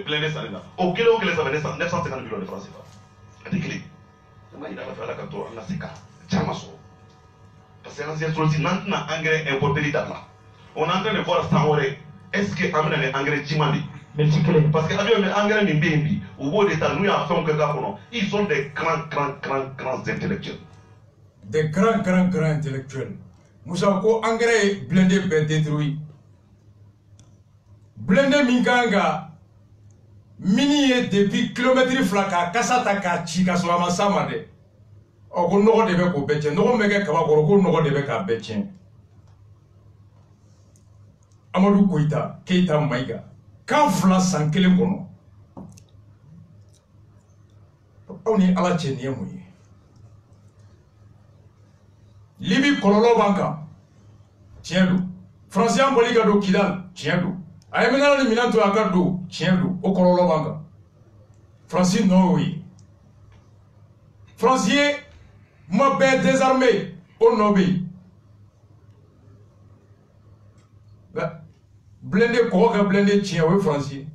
blindés ça là. Au kilo que les avait 950 millions de francs CFA. Des clés. Il a fait la carte en la CK. Chamaso. Parce que l'ancien soldat n'a engrais importé l'État là. On est en train de voir ça. Est-ce que amène les engrais chimandi? Parce que avec les engrais Mbembi, au bout d'État, nous avons fait un ils sont des grands intellectuels. Des grands intellectuels. Nous avons engrais blindé ben détruit. Blindé Minganga, mini depuis kilomètres flaka, Kasataka, Chika, Soama Samade. On ne devait pas bêcher, non, mais on ne devait pas bêcher. Amadou Koïta, Keita Maïga, quand Fla sans quel bono. On est à la chaîne. Libi Kololo Banka, tiens-le. Français Amboligado Kidal, tiens-le. Aïmena le Minato Akado, tiens-le. Au Kololo Banka. Français non, oui. Français, ma bête désarmée, au Nobi. Blindé quoi blindé tient oui français.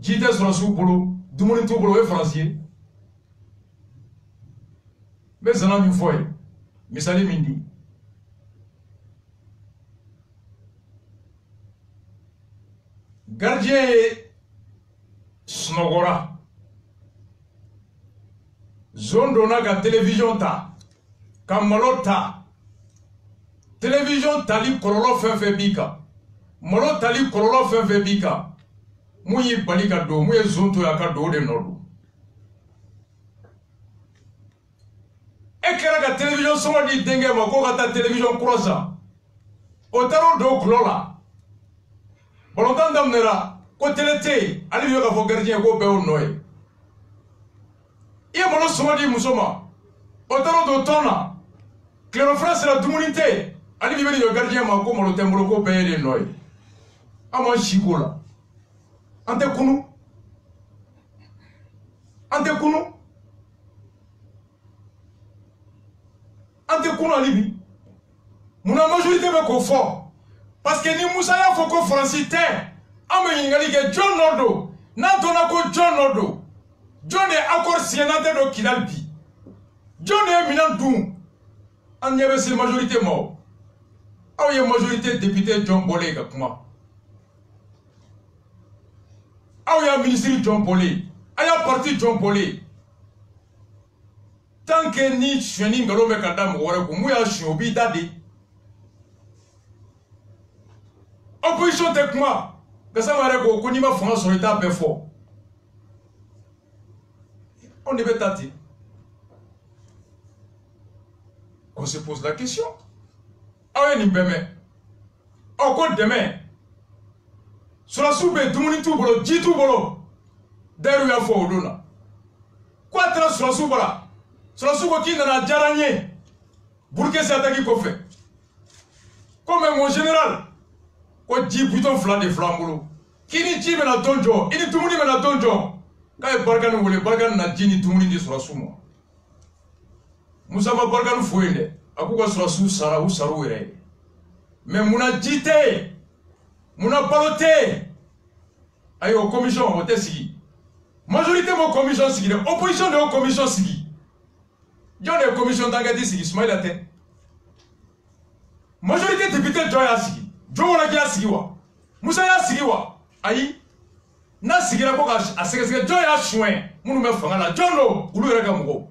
J'étais sur le sous-boulot, du monde tout boulot français. Mais ça n'a une fois. Mais ça l'est mindi. Gardien Snogora. Zone donna la télévision ta. Kamalota. Télévision tali korolo fait bika. Molo tali korolo fe bika muyi balika do muye zonto ya ka do de nodu ekera ka television soma di denge ma ko ka ta television croisa otaro do klola bolontan damnera ko telete ali yo ka fo gardien ko be o noy e molo soma di musoma otaro do tona claro france la dumunité ali bi be yo gardien ma ko molo tembolo ko be de noy Aman Chigola. Ante Kounou. Ante Kounou. Ante Kounou Alibi. Mon majorité me confort. Parce que ni Moussa ya foko francité. Ame yingali ke John Nordo. Nantona ko John Nordo. John est accord sienante do Kidalbi. John est minant doux. An yebe si majorité mort. Aw ye majorité député John Bolé ka kuma. Aw ya ministre John Bolé. Aya parti John Bolé. Tant que ni cheni ngalo me kadam wore ko mu ya shobi dadi. Opposition techniquement. Gasa mare ko ko ni ma fanga sur l'état be fort. On devait tâter. On se pose la question. Ah oui, Nimbeme. Encore demain. Sur la soupe, tout le monde tout bolo, dit tout bolo. Derrière il y a fort au dona. Quoi tra sur la soupe là? Sur la soupe qui n'a pas jaranier. Bourque c'est attaqué qu'on fait. Comme mon général. Quoi dit bouton flan de flambolo. Qui ni dit mais la donjon. Il dit tout le monde mais la donjon. Quand il bargan ou le bargan n'a dit tout le monde sur la soupe. Moussa va bargan fouine. Akuka sur la soupe sara ou sarou ere. Mais mon a dité. Mon a baloté. Aïe, aux commissions, on sigi. Majorité de commission sigi. Opposition de commission sigi. J'en ai commission d'engagement sigi. Smile à tête. Majorité député Joya sigi. Joya qui a sigi wa. Moussa ya sigi wa. Aïe. Na sigi la boka a sigi Joya chouin. Mon me fanga la. Jono. Oulu rega mougo.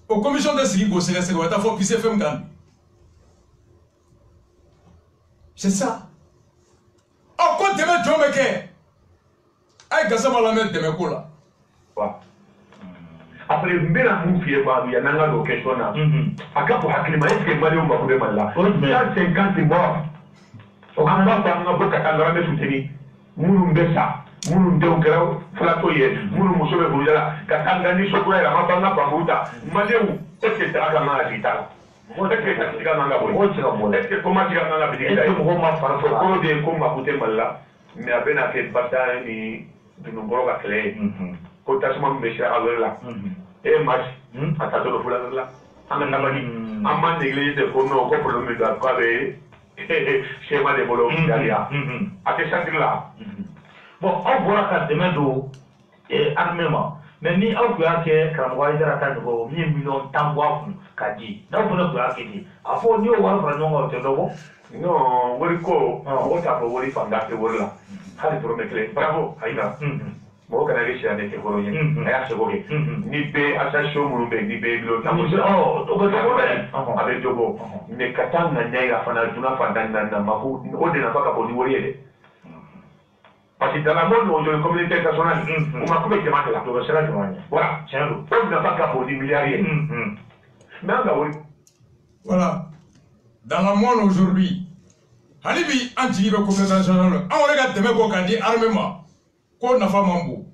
Aux commissions de sigi go c'est quoi. T'as fait pisser femme gan. C'est ça. Oh, quand tu veux John Meke, aïe, Gassama la mettre de mes coups là. Après, je vais vous faire il y a une question là. À quand pour Hakima, est-ce que Mario va vous demander là? 150 morts. On va pas faire un peu de soutenir. Moulou Bessa, Moulou Deukera, Flatoye, Moulou Moussoué Bouyala, Katangani Sokoya, Ramapana Pamouta, Maléou, est-ce que c'est à la maladie? Est-ce que comment tu as la vie? De comme à côté mal mais à peine à fait bataille de nombreux clés. Cotation monsieur à là. Et match à ta tour là. En amant l'église de Fono, comme le méga schéma de Bolo derrière. À tes chantiers là. bon aw bɔra ka dɛmɛ don armée ma mais ni aw tun y'a kɛ karamɔgɔ Ayidara ta ɲɔgɔn min ye miliyɔn 10 bɔ a kun k'a di n'aw fana tun y'a kɛ ten a fɔ n'i y'o wari fara ɲɔgɔn kan o tɛ dɔ bɔ. non wari ko mɔgɔ t'a fɔ wari fanga tɛ wari la hali dɔrɔmɛ kelen bravo Ayidara mɔgɔ kana kɛ sariya kɛ hɔrɔn ye a y'a seko kɛ ni bɛɛ association minnu bɛ yen ni bɛɛ ye miliyɔn 10 bɔ o bɛ dɔ bɔ dɛ a bɛ dɔ bɔ mais ka taa ŋaniya yi a fana duna fantan naani na ma ko o de nafa ka bon ni wari ye dɛ parce que dans la monde aujourd'hui communauté internationale o ma ko bɛ jama kɛ la o bɛ sira jama ɲɛ voilà tiɲɛ don o nafa ka bon ni miliyari ye mais an ka wari. Voilà. Dans le monde aujourd'hui, Halibi anti be communauté internationale. On regarde demain ko ka di armée ma. Ko nafa mambo.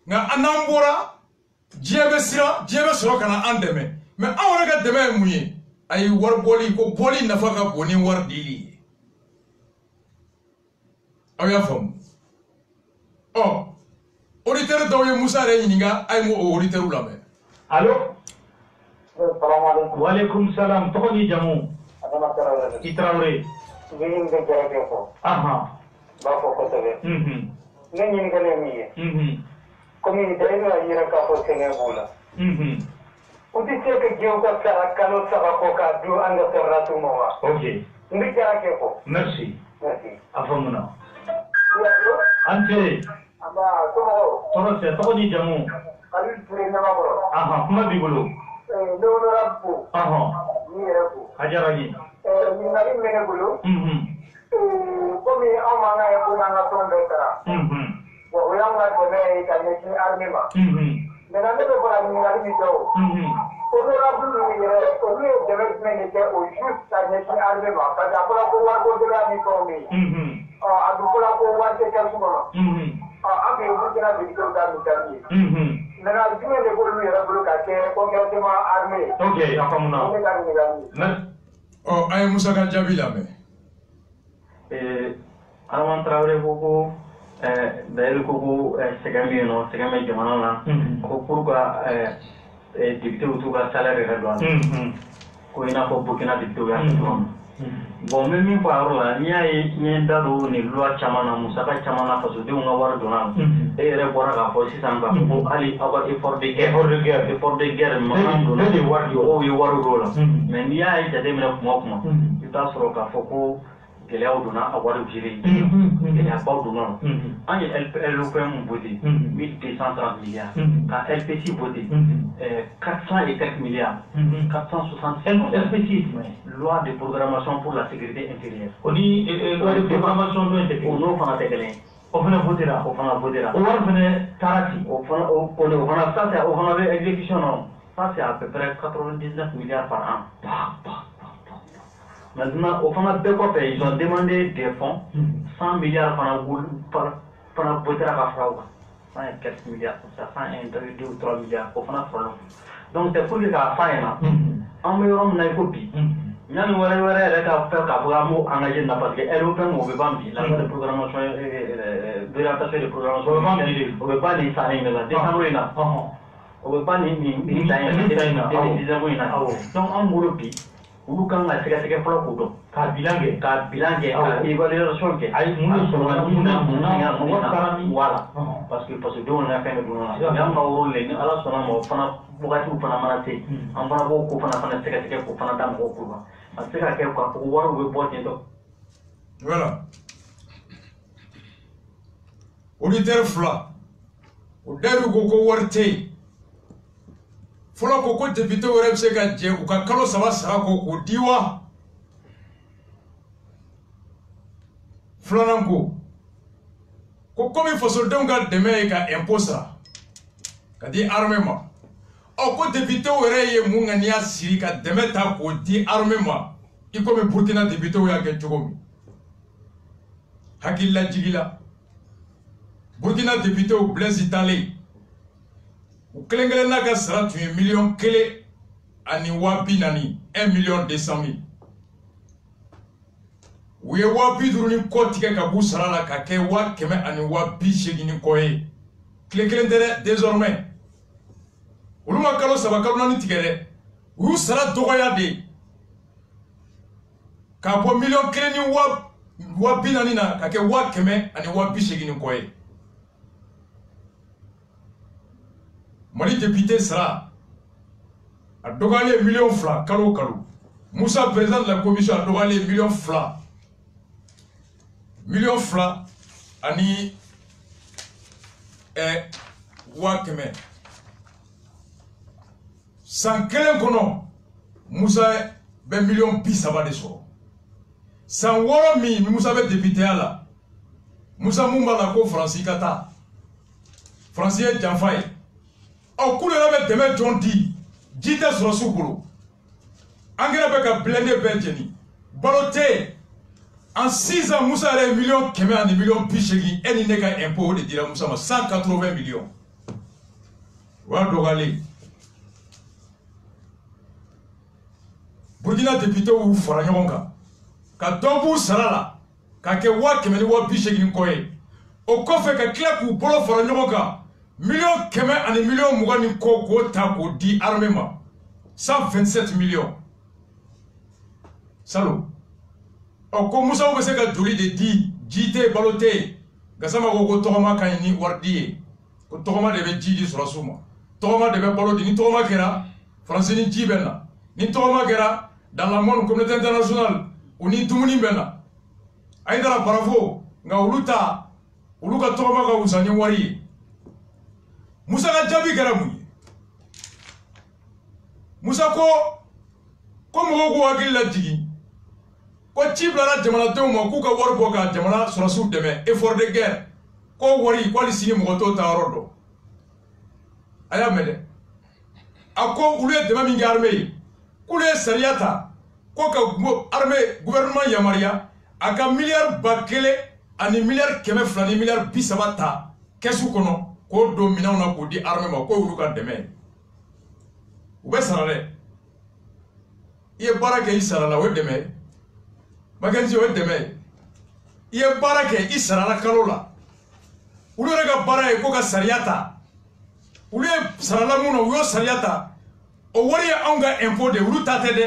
Nga anambora diebe siro kana andeme. Mais on regarde demain mouye. Ay war boli ko boli nafa ka boni war dili. Aya fam. Oh. Auditeur Daouye Moussa re yininga ay mo auditeur ulame. Allô? Assalamu alaikum. Wa alaikum salam. Toko ni jamu. Adama Traoré. Traoré. Ngin de jarabe ko. Aha. Ba ko tebe. Ngin ngale miye. Komi dayra yira ka ko Senegal. Uti ke geo ka sara kalo saba ko ka du anga terratu mowa. OK. Ndi jarabe ko. Merci. Merci. Afamuna. Ya. Ante. Aba Toro se toko ni jamu. Ali pure na mabro. Aha, kuma bi bolo. No rabu. Aha. Ni rabu. Hajara ni. Ni nari mene bolo. Komi amanga e ko na tonde kara. Bo yanga ko be ka ni army ma. Mena ne ko la ni nari mi do. Ono rabu ni yere ko ni development ke o juste ka ni army ma. Ka da ko wa ko de la ni ko mi. Adu ko wa te ka sumo. Abe ko kira bi ko da mi tani. Mena dime le ko lu yere bolo ka ke ko ke ma army. OK, afamuna. Oh, ay Moussa ka jabi la me. Arman Traoré ko d'ailleurs ko segami no segami jamana na ko pourquoi député ou tout ka salaire re do ko ina ko Burkina député ya do bon même mi pa la ni ay ni dado ni loi chamana Moussa ka chamana faso de nga war do na e re bora ka fo sisan ka ko ali aba effort de guerre ma do na war yo o yo war do la mais ni ay jade mi na kuma ita soro ka fo ko gɛlɛyaw donna a wari jiri gɛlɛyabaw donna an ye LPM voté 1230 milliards ka LPC voté 400 et quelques milliards 460 LPC loi de programmation pour la sécurité intérieure O ni loi de programmation do ente o n'o fana tɛ kelen o fana votera o o wari fana tarati o fana ça c'est o fana bɛ exécution na ça c'est à peu près 99 milliards par an. Maintenant, au fond, ils ont demandé des fonds, 100 milliards pendant voter à la fraude. 100 et quelques milliards, 101, 2 ou 3 milliards, au fond, donc c'est pour que la fin, on me rend une copie. Nous avons fait engagé parce qu'elle open au Bambi, la loi de programmation, de l'attaché de programmation, on ne veut pas les salins de la décembre. On ne veut pas les donc en Mouroupi. Ulu kan ka sɛgɛsɛgɛ fɔlɔ k'o dɔn ka bilan kɛ ka évaluation kɛ ayi mun wala parce que denw na fɛn bɛ dun na y'an ka woro le ni ala sɔnna ma o fana wagatiw fana mana se an fana b'o ko fana sɛgɛsɛgɛ k'o fana da mɔgɔw kulo kan a tɛ se ka kɛ k'a fɔ ko wariw bɛ bɔ ten tɔ. Voilà. Auditeur fila o dayiru ko wari tɛ yen. Fɔlɔ ko député wɛrɛ bɛ se ka jɛ u ka kalo 3 sara k'o di wa? Filanan ko komi fasodenw ka dɛmɛ ye ka impôt sara ka di armée ma, ko député wɛrɛ ye mun ŋaniya siri ka dɛmɛ ta k'o di armée ma i komi Burkina député y'a kɛ cogo min. Hakilila jigila Burkina député Blaise Itale u kelen n'a ka sara tun ye $1,440,000 $1,200,000 u ye $50,000 ni kɔ tigɛ ka b'u sara la ka kɛ $180,000 kɔ ye tile kelen tɛ dɛ désormais olu ma kalo 3 kalo 4 tigɛ dɛ u y'u sara dɔgɔya de k'a bɔ $1,440,000 na ka kɛ $180,000 kɔ ye Mali député sera a dogale million fla kalo kalo. Moussa président de la commission a dogale million fla. Million fla ani wakeme. San kelen kono Moussa ben million pi ça va de so. San woro mi Moussa be député ala. Moussa Mumba la ko Francis kata. Francis Janfay. Au coup de la demain John D. Jita sur Soukolo. Angela Beka blende Benjeni. Baloté. En 6 ans, Moussa a un million, Kémé des millions pichegi, et il n'est qu'un impôt de dire Moussa 180 millions. Wadogale. Burkina député ou Faranyonga. Quand Tobu Sarala, quand Kewa Kémé wa pichegi nkoye. Au coffre que claque ou polo Faranyonga. Millions Kémé et des millions Mougani Koko Tako dit armement. 127 millions. Salut. Ko Moussa ou se ka joli de di jité baloté gasama ko togoma kan ni wardi ko togoma de be jidi sur suma togoma de be balodi ni togoma kera français ni jibena ni togoma kera dans la monde communauté internationale ou ni tumuni bena aidara bravo nga uluka togoma ka usani wari Moussa ka jabi kera mu Moussa ko mo ko agil la jigi ko ciblara jamana denw ma k'u ka wari bɔ ka jamana sɔrɔsiw dɛmɛ effort de guerre ko wari ko hali sini mɔgɔ t'o ta yɔrɔ dɔn a y'a mɛn dɛ a ko olu ye dɛmɛ min kɛ armée ye k'olu ye sariya ta ko ka armée gouvernement yamaruya a ka miliyari 1000 ani miliyari 200 ni miliyari 30 ta kɛsu kɔnɔ k'o don minɛnw na k'o di armée ma ko olu ka dɛmɛ u bɛ sara dɛ i ye baara kɛ i sara la o ye dɛmɛ ye Makenzi o deme iye barake isarala kalola ulu rega baraye ko ka sariata ulu sarala muno uyo sariata o wari anga impôt de ulu tate de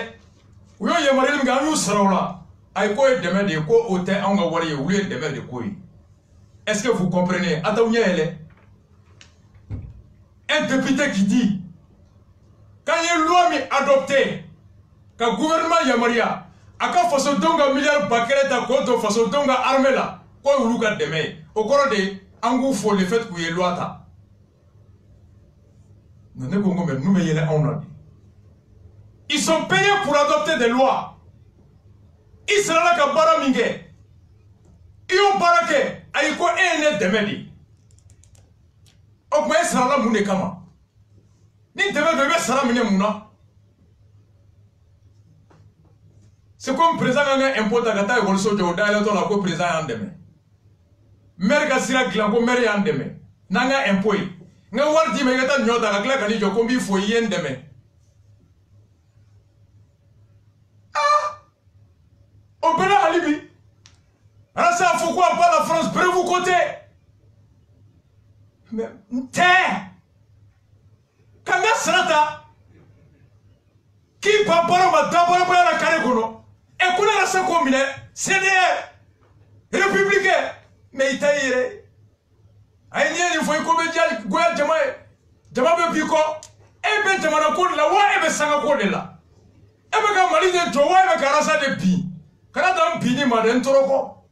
uyo ye mareli nga yu sarawla ay ko deme de ko o te anga wari ulu deme de ko est-ce que vous comprenez atawnya ele un député qui dit quand il loi mi adopté ka gouvernement yamaria aka faso donga milliard bakere ta ko to faso donga armée la ko ulu ka deme o koro de angu fo le fait que ye loi ta ne ko ngombe nous me yele on ils sont payés pour adopter des lois Israël ka bara minge iyo barake ay ko ene deme di o ko Israël mu ne kama ni deme do be sara mine muna. C'est comme président a impôt à gata et so jo da to la ko président andeme mer ka sira glan ko mer andeme nanga impôt nga war di me gata nyota ka kla kani jo ko bi fo yendeme au bela alibi alors ça faut quoi pas la France près vous côté mais kanga srata qui papara ma dabara ba la kare kono et qu'on a ça combine, c'est des républicains, mais il t'a dit, il faut que Goya Jamabe Pico, et bien Jamana Code la wa et Sanga Code là. Et bien quand Mali de Joa et Karasa de Pi, Canada Pini Maden Toroko.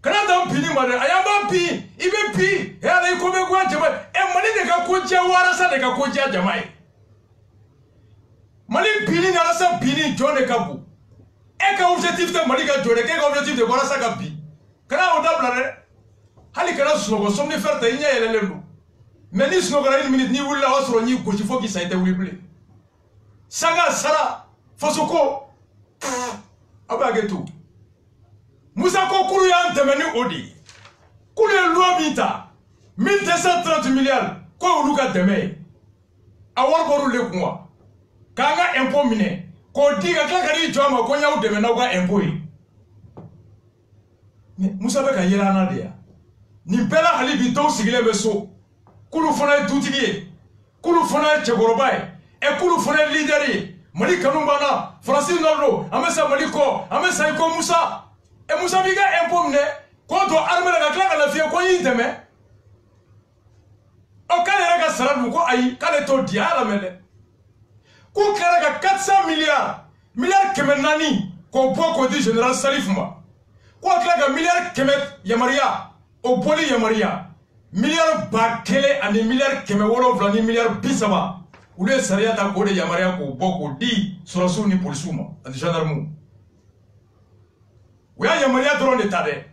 Canada Pini Maden, Ayama Pi, Ibe Pi, et allez comme Goya Jamabe, et Mali de Kakoja Warasa de Kakoja Jamae. Mali Pini Narasa Pini John de Kabu. Et quel objectif de Mali John et quel objectif de Warasa Kapi? Kana Odablare Hali Kana Slogo, some de faire Tainia et Lelu. Mais ni Slogo une minute ni Willa Osro ni Kuchifo qui s'a été oublié. Saga Sara Fosoko Abagetu Mousako Kouyan Temenu Odi Koulé Loi Mita 1230 milliards Ko Luka Deme Awarboru Lekwa Kanga impôt mine ko diga kakari joma ko nyaw deme na ko impôt ni Moussa be ka yela na dia ni bela halibi to sigile be so kulu fona dutigi kulu fona chegoroba e kulu fona leader Mali Kanumbana Francis Noldo amesa Maliko amesa ko Moussa e Moussa biga impôt mine ko to armée la klaka la fie ko yi deme O k'ale yɛrɛ ka sara dun ko ayi k'ale t'o di a y'a lamɛn dɛ. K'u tilara ka 400 miliyari 400 k'o bɔ k'o di général Salif ma. K'o tila ka miliyari 100 yamaruya o bɔli yamaruya miliyari 1000 ani miliyari 700 ni miliyari 30 olu ye sariya ta k'o de yamaruya k'o bɔ k'o di sɔrɔsiw ni polisiw ma ani gendarmew. U y'a yamaruya dɔrɔn de ta dɛ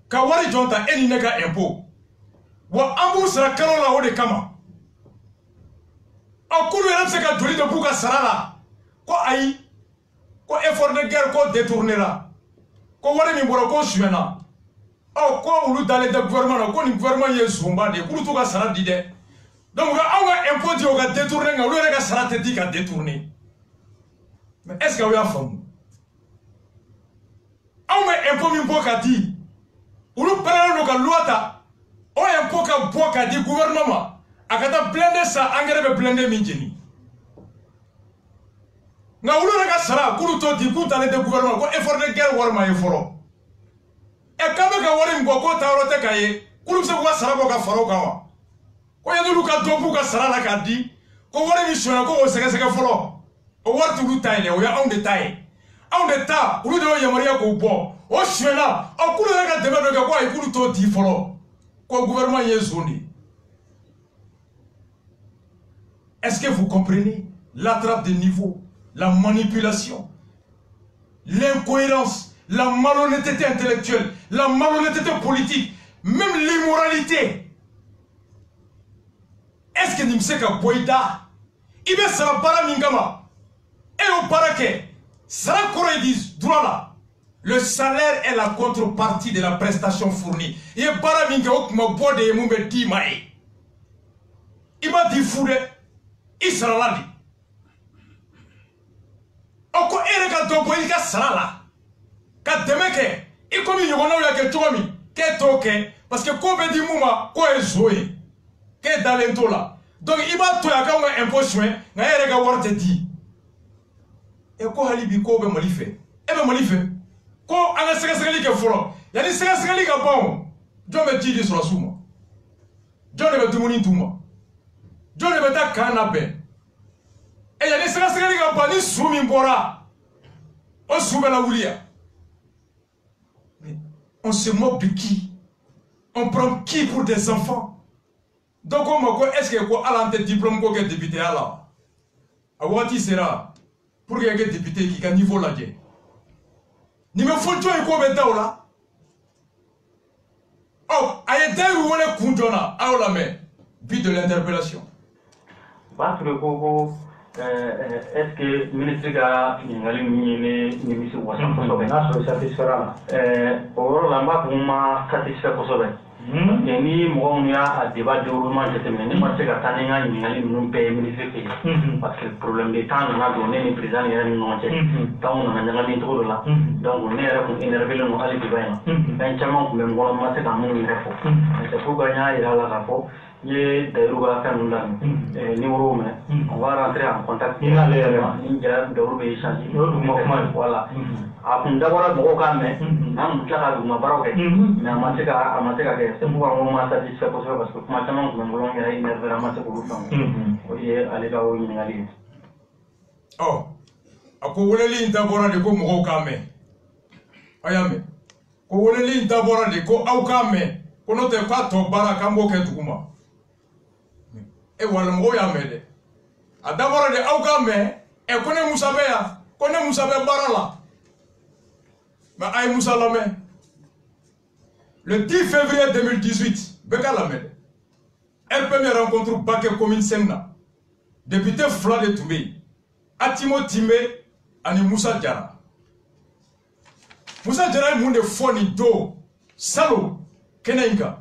ka wari jɔn ta e ni ne ka impôt wa an b'u sara kalo la o de kama. Ɔ k'olu yɛrɛ bɛ se ka joli de b'u ka sara la ko ayi ko effort de guerre ko détournera ko wari min bɔra ko suyɛnna. Ɔ ko olu dalen tɛ gouvernement na ko nin gouvernement ye zonba de ye k'olu t'u ka sara di dɛ. Donc aw ka impôt di o ka détourner nka olu yɛrɛ ka sara tɛ di ka détourner. Mais est-ce que aw y'a faamu? Aw bɛ impôt min bɔ ka di olu pɛrɛnnen don ka loi ta o impôt ka bɔ ka di gouvernement ma a ka taa blindé san engrais bɛ blindé min jeni. Nka olu yɛrɛ ka sara k'olu t'o di k'u talen tɛ gouvernement ko effort de guerre wari ma ye fɔlɔ. K'an bɛ ka wari min bɔ k'o taayɔrɔ tɛ k'a ye k'olu bɛ se k'u ka sara bɔ ka fara o kan wa? Ko yan'olu ka dɔ b'u ka sara la k'a di ko wari min sonyɛna ko o sɛgɛsɛgɛ fɔlɔ o wari t'olu ta ye dɛ o ye anw de ta ye. Anw de ta olu de y'o yamaruya k'o bɔ o sonyɛna ɔ k'olu yɛrɛ ka dɛmɛ dɔ kɛ ko ayi k'olu t'o di fɔlɔ ko gouvernement ye zone de ye. Est-ce que vous comprenez l'attrape des niveaux, la manipulation, l'incohérence, la malhonnêteté intellectuelle, la malhonnêteté politique, même l'immoralité? Est-ce que Nimseka Boïda, il veut se la mingama et au paraquet, sera corrédis, droit là. Le salaire est la contrepartie de la prestation fournie. Et baraminga okma boide et moumbe di mae. Il m'a dit foudé. Il sera là. Oko ereka dobo il ka sara la. Ka demeke. I komi yogono ya ke chomi. Ke toke. Parce que ko be di mouma ko e zoe. Ke dalento la. Donc il va to ya ka nga imposition nga ereka worte di. E ko halibi ko be malife. E be malife. Ko anga sɛgɛsɛgɛli kɛ fɔlɔ yanni sɛgɛsɛgɛli ka ban jɔn bɛ ji di sɔrɔsiw ma jɔn de bɛ dumuni d'u ma jɔn de bɛ taa kan labɛn yanni sɛgɛsɛgɛli ka ban ni su min bɔra o su bɛ lawuli ya on se moque de qui? On prend qui pour des enfants? Donc on ma ko est-ce que ko ala an tɛ diplôme ko kɛ député ya la a waati sera pour que kɛ député k'i ka niveau lajɛ. Ni me font jouer ko be daula. Oh, aye daru wala kunjona awla me but de l'interpellation. Parce que koko est-ce que ministre ga ngali ni misi wasa ko so be na so satisfera oro lamba kuma satisfera ko so be ni mo ya a débat de roulement de terminer ni ma se ga taninga ngali nous paye ministre fe parce que le problème de temps na donné ni président ya ni non che taw na ngali to la donc ne era ko énervé le no ali dibaina ben chama ko men ngolo ma se ka mun ni refo c'est pour gagner ira la rappo ye Daïrouga Kanundan numéro mais on va rentrer en contact ni Daïrouga échanger voilà après d'abord mo ka mais am tla ka ma baroke mais amateka ke c'est pour on m'a satisfait parce que comment tellement ko ngolo ngira énervé ramate ko lu ye ale ga wo ni ngali oh ako woleli d'abord de ko mo ka mais ayame ko woleli d'abord de ko aw ka mais ko no te pa to bara kambo ke duguma e wala mo ya mede a d'abord de aw ka mais e kone musabe ya kone musabe barala mais ay Moussa Lamé le 10 février 2018 beka Lamé elle première rencontre Baké commune Senna député Fla de Toumé Atimo Timé ani Moussa Diarra monde foni do salo kenenga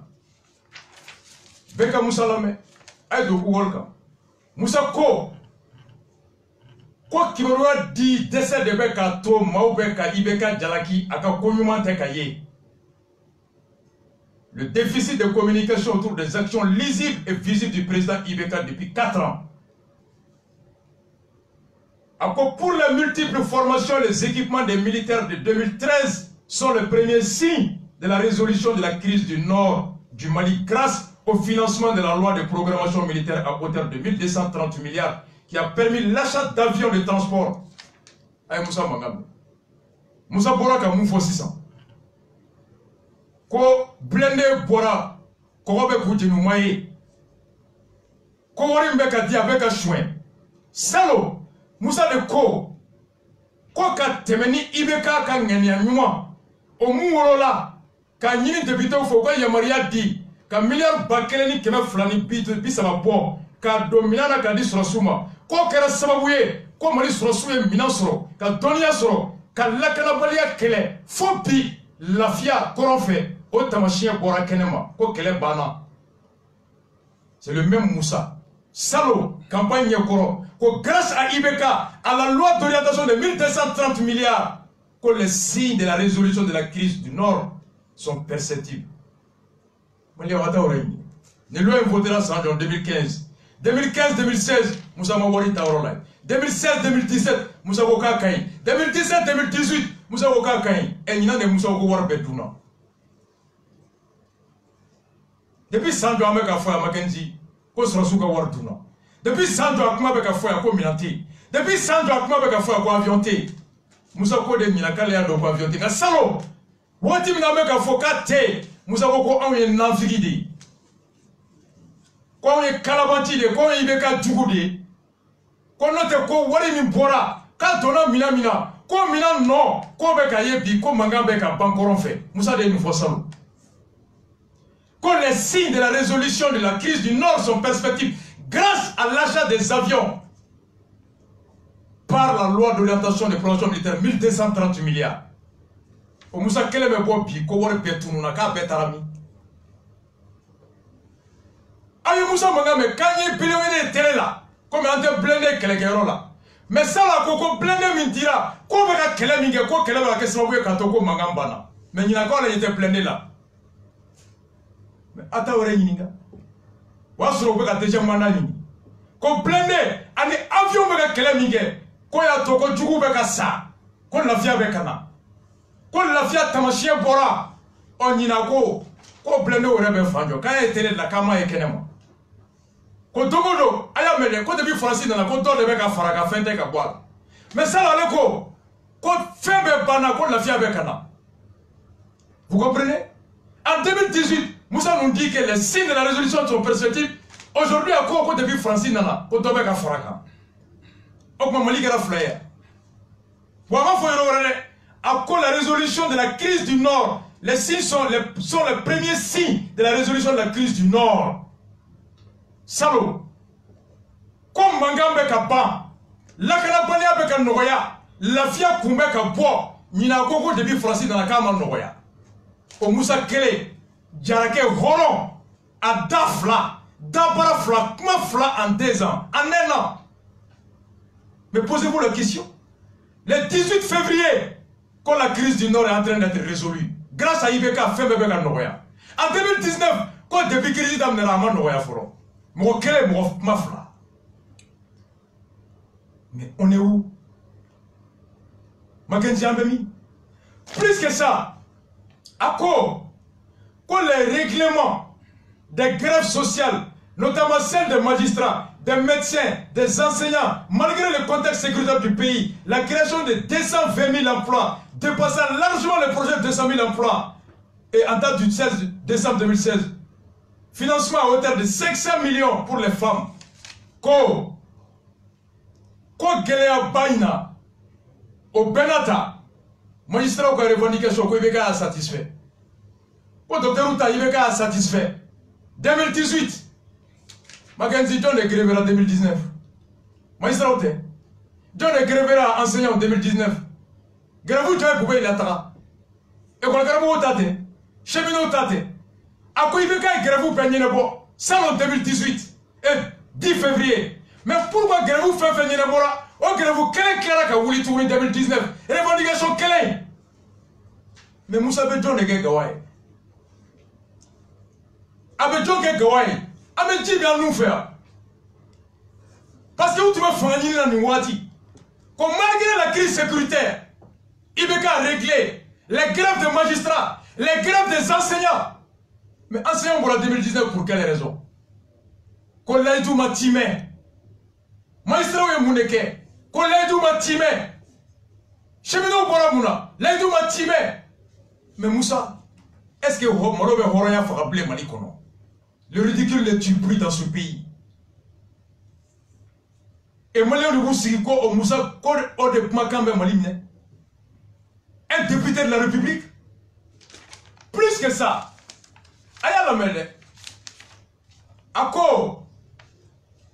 beka Moussa Lamé ay do welcome Moussa ko kibarua di décès de beka to maubeka ibeka jalaki aka konyuma te kaye. Le déficit de communication autour des actions lisibles et visibles du président Ibeka depuis 4 ans. Pour les multiples formations, les équipements des militaires de 2013 sont le premier signe de la résolution de la crise du nord du Mali grâce au financement de la loi de programmation militaire à hauteur de 1230 milliards qui a permis l'achat d'avions de transport. Aïe Moussa Mangam. Moussa Bora ka moufo 600. Ko blende Bora, ko be koutinu maye. Ko wari mbeka di avec un chouin. Salo, Moussa de ko ka temeni ibeka ka ngenia nyuma. O muwolola ka nyini debite fo ko yamaria di ka milliard bakeleni keme flani bi sama bo ka dominana ka di sorosuma ko kera sababu ye ko mari sorosu ye mina soro ka doniya soro ka lakanabaliya kele fo bi lafiya koron fe o tamasiyɛ bɔra kɛnɛma ko kɛlɛ banna. C'est le même Moussa Salo campagne ɲɛkɔrɔ ko grâce à IBK à la loi d'orientation de 1230 milliards que les signes de la résolution de la crise du Nord sont perceptibles. Ne loi votera en 2015. 2015-2016, Moussa Mawari Taorolai. 2016-2017, Moussa Woka Kain. 2017-2018, Moussa Woka Kain. Et il y a des Moussa Wokawar Beduna. Depuis 100 ans, avec Afoya Makenzi, ko Srasuka Warduna. Depuis 100 ans, avec Afoya Kominati. Depuis 100 ans, avec Afoya Koavionté. Moussa Kode Minakale do Koavionté. Na Salo, Wati Minameka Fokate, Moussa Woko Aouye Nanfigidi. Quand on est Kalabanti, quand on est Ibeka Djougoudi, quand on est ko Wari Mimbora, quand on a Mina, quand Mina non, quand on est Yebi, quand Mangambeka Bankoron fait. Moussa de Moufosalo. Quand les signes de la résolution de la crise du Nord sont perspectives grâce à l'achat des avions par la loi d'orientation de programmation militaire 1230 milliards. Au Moussa Kelebe Bobi, Kowore Betununa, Ka Betarami. Aïe Moussa Mangame, quand il y a billionnaire télé là, comme on a blindé Kelekero là. Mais ça là, quand on blindé Mintira, quand on a Kelemige, quand on a Keleba, qu'est-ce qu'on veut quand on a Mangambana. Mais il y a encore là, il était blindé là. Ata ore yininga wasoro beka deja manani ko blende ani avion beka kele minge ko ya to ko jugu beka sa ko lafia beka na ko lafia tamashie bora onyina ko blende ore be fanjo ka e tele la kama e kenema ko dogodo aya mele ko debi français na ko to de beka faraka fente ka boala mais ça là le ko febe bana ko lafia beka na. Vous comprenez? En 2018 Moussa nous dit que les signes de la résolution sont perspectives. Aujourd'hui, à quoi depuis Francine Nana, pour tomber à Faraka. Okma Maligara Flyer. À quoi la résolution de la crise du Nord, les signes sont les premiers signes de la résolution de la crise du Nord. Salo. Comme Mangambe Kapa, Lakanabalia Beka Nogoya, la Fia Kumbeka Bois, Nina Koko depuis Francine Nana Kama Nogoya. Au Moussa Kele. Jarake Horon à Dafla, Dabarafla, Kmafla en 2 ans, en 1 an. Mais posez-vous la question. Le 18 février, quand la crise du Nord est en train d'être résolue, grâce à Ibeka, Fembebeka Noya. En 2019, quand depuis la crise d'Amneraman Noya Foro, Mokele Mafla. Mais on est où? Makenzi Ambemi. Plus que ça, à quoi? Pour les règlements des grèves sociales, notamment celles des magistrats, des médecins, des enseignants, malgré le contexte sécuritaire du pays, la création de 220 000 emplois, dépassant largement le projet de 200 000 emplois, et en date du 16 décembre 2016, financement à hauteur de 500 millions pour les femmes. Ko Gelea Baina, au Benata, magistrat qui a revendication, qui est satisfait. Le docteur Outa Ibeka satisfait. 2018, Mackenzie John est grévé en 2019. Magistrat Outé, John est grévé enseignant en 2019. Grévou John est coupé, il attendra. Et quand le grévou Outate, cheminot Outate, à quoi Ibeka est grévou peigné le bois, ça en 2018, et 10 février. Mais pourquoi grévou fait peigné le bois là? Oh grévou, quel est Clara qui a voulu tourner en 2019? Revendication, quelle est? Mais Moussa Bedjon est gagawai. Avec John Gawai, avec Jimmy à nous faire. Parce que où tu vas faire la Niwati. Comme malgré la crise sécuritaire, Ibeka a réglé les grèves des magistrats, les grèves des enseignants. Mais enseignant pour la 2019, pour quelle raison? Qu'on l'a dit ma timé. Maestro et Mouneke. Qu'on l'a dit ma timé. Cheminot pour la Mouna. L'a dit ma timé. Mais Moussa, est-ce que Morobe Horoya fera rappeler Malikono? Le ridicule ne tue plus dans ce pays. Et Malien de Boussiko, au Moussa, au de Makambe Maline. Un député de la République. Plus que ça. Aya la merde. Ako,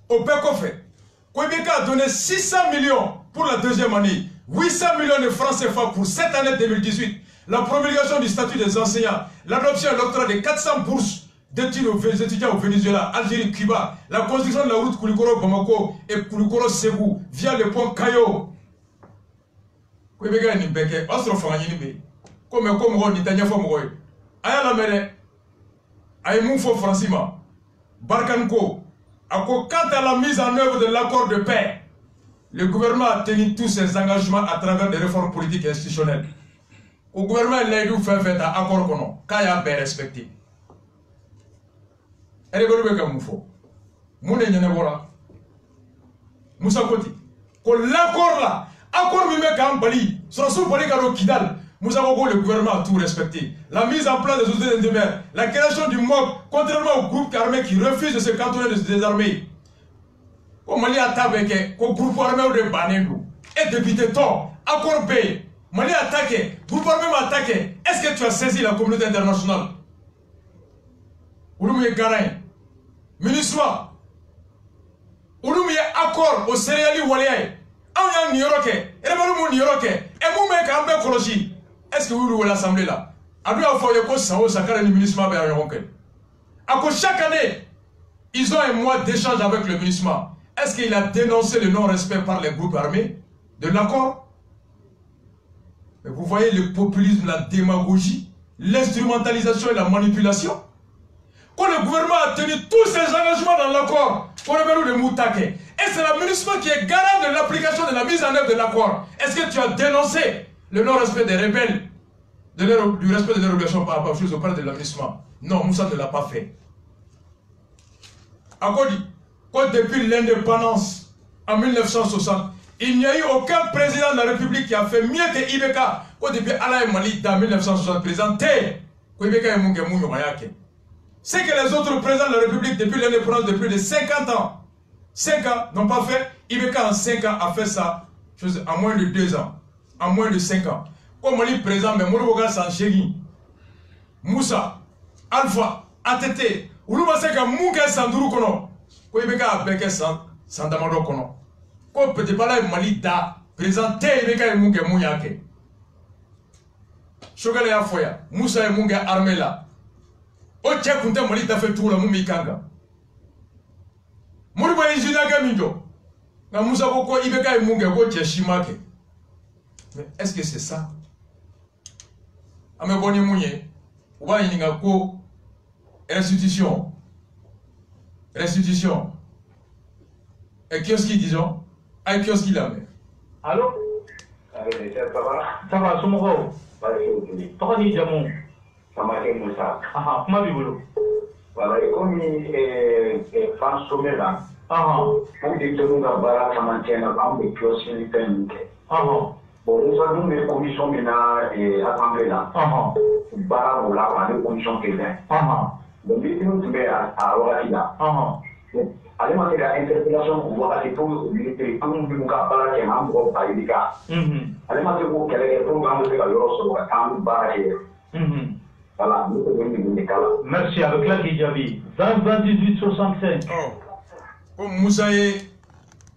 au Pekofe, Kwebeka a donné 600 millions pour la deuxième année, 800 millions de francs CFA pour cette année 2018, la promulgation du statut des enseignants, l'adoption et l'octroi de 400 bourses d'études aux étudiants au Venezuela, Algérie, Cuba, la construction de la route Koulikoro-Bamako et Koulikoro-Ségou via le pont Kayo. Kwebeka ni beke, ostro fanganyini comme on dit, Aya la merde. Aïe Moufo Francima, Barkanko, quant à la mise en œuvre de l'accord de paix, le gouvernement a tenu tous ses engagements à travers des réformes politiques et institutionnelles. Au gouvernement, il a dû faire un accord qu'on a, quand il a bien respecté. Elle est bonne comme Moufo. Moune Nyanewora. Moussa Koti. L'accord là, accord Mime Kambali, sur sous Bali Karo Kidal. Nous avons le gouvernement a tout respecté. La mise en place des sociétés d'indépendance, la création du MOC, contrairement aux groupes armés qui refusent de se cantonner de se désarmer. Comme Mali attaque, au groupe armé de Banendou, et député Thor, accord B, Mali attaque, groupe armé m'a attaqué. Est-ce que tu as saisi la communauté internationale? Ouloumie Garin, ministre, Ouloumie accord au céréalier Waliaï, Aouyan Nioroke, et le Nioroke, et Moumek Ambe Koloji. Est-ce que vous voulez l'Assemblée là? À lui, ministre. Chaque année, ils ont un mois d'échange avec le ministre. Est-ce qu'il a dénoncé le non-respect par les groupes armés de l'accord? Mais vous voyez le populisme, la démagogie, l'instrumentalisation et la manipulation. Quand le gouvernement a tenu tous ses engagements dans l'accord, pour le de Moutake, et c'est la ministre qui est garant de l'application de la mise en œuvre de l'accord. Est-ce que tu as dénoncé le non-respect des rebelles, du respect des obligations par rapport aux auprès de l'aménagement? Non, Moussa ne l'a pas fait. Encore dit, quand depuis l'indépendance en 1960, il n'y a eu aucun président de la République qui a fait mieux que Ibeka. Quand depuis Alain Mali en 1960 présenté, c'est que les autres présidents de la République depuis l'indépendance de plus de 50 ans, 5 ans n'ont pas fait. Ibeka en 5 ans a fait ça en moins de 2 ans. En moins de 5 ans. Comme on dit présent, mais Mourouboga Sanchegi, Moussa, Alpha, ATT, Ouloubaseka Mouga Sandourou Kono, Koibeka Abeke Sandamado Kono, Ko peut pas là Mali da, présenté Ibeka et Mouga Mouyake. Chogale Afoya, Moussa et Mouga Armela. Ocha Kunta Mali da fait tout la Moumikanga. Mourouba Injina Gamido, na Moussa Boko Ibeka et Mouga Goche Shimake. Mais est-ce que c'est ça? Ame boni mounye, ouwa yininga ko restitution. Restitution. Et kioski disons, ay kioski la me. Allô? Ça va, Soumoko? Pourquoi ni Jamon? Ça m'a fait Moussa. Ah, comment vivez-vous? Voilà, et comme France Somera, pour des tours de Bara, ça maintient avant de kiosques et bon, nous avons des commissions maintenant et assemblée là. Bara, voilà, on a des commissions qui viennent. Donc, nous sommes à Ouakida. Allez, moi, c'est l'interpellation, on voit que c'est pour l'unité, pour nous, nous avons parlé de l'Ambo, par les cas. Allez, moi, c'est pour qu'elle ait un programme de l'Europe, quand nous barrons. Voilà, nous sommes des cas là. Merci, avec la Kijabi. 20, 28, 65. Oh, comme Moussaï,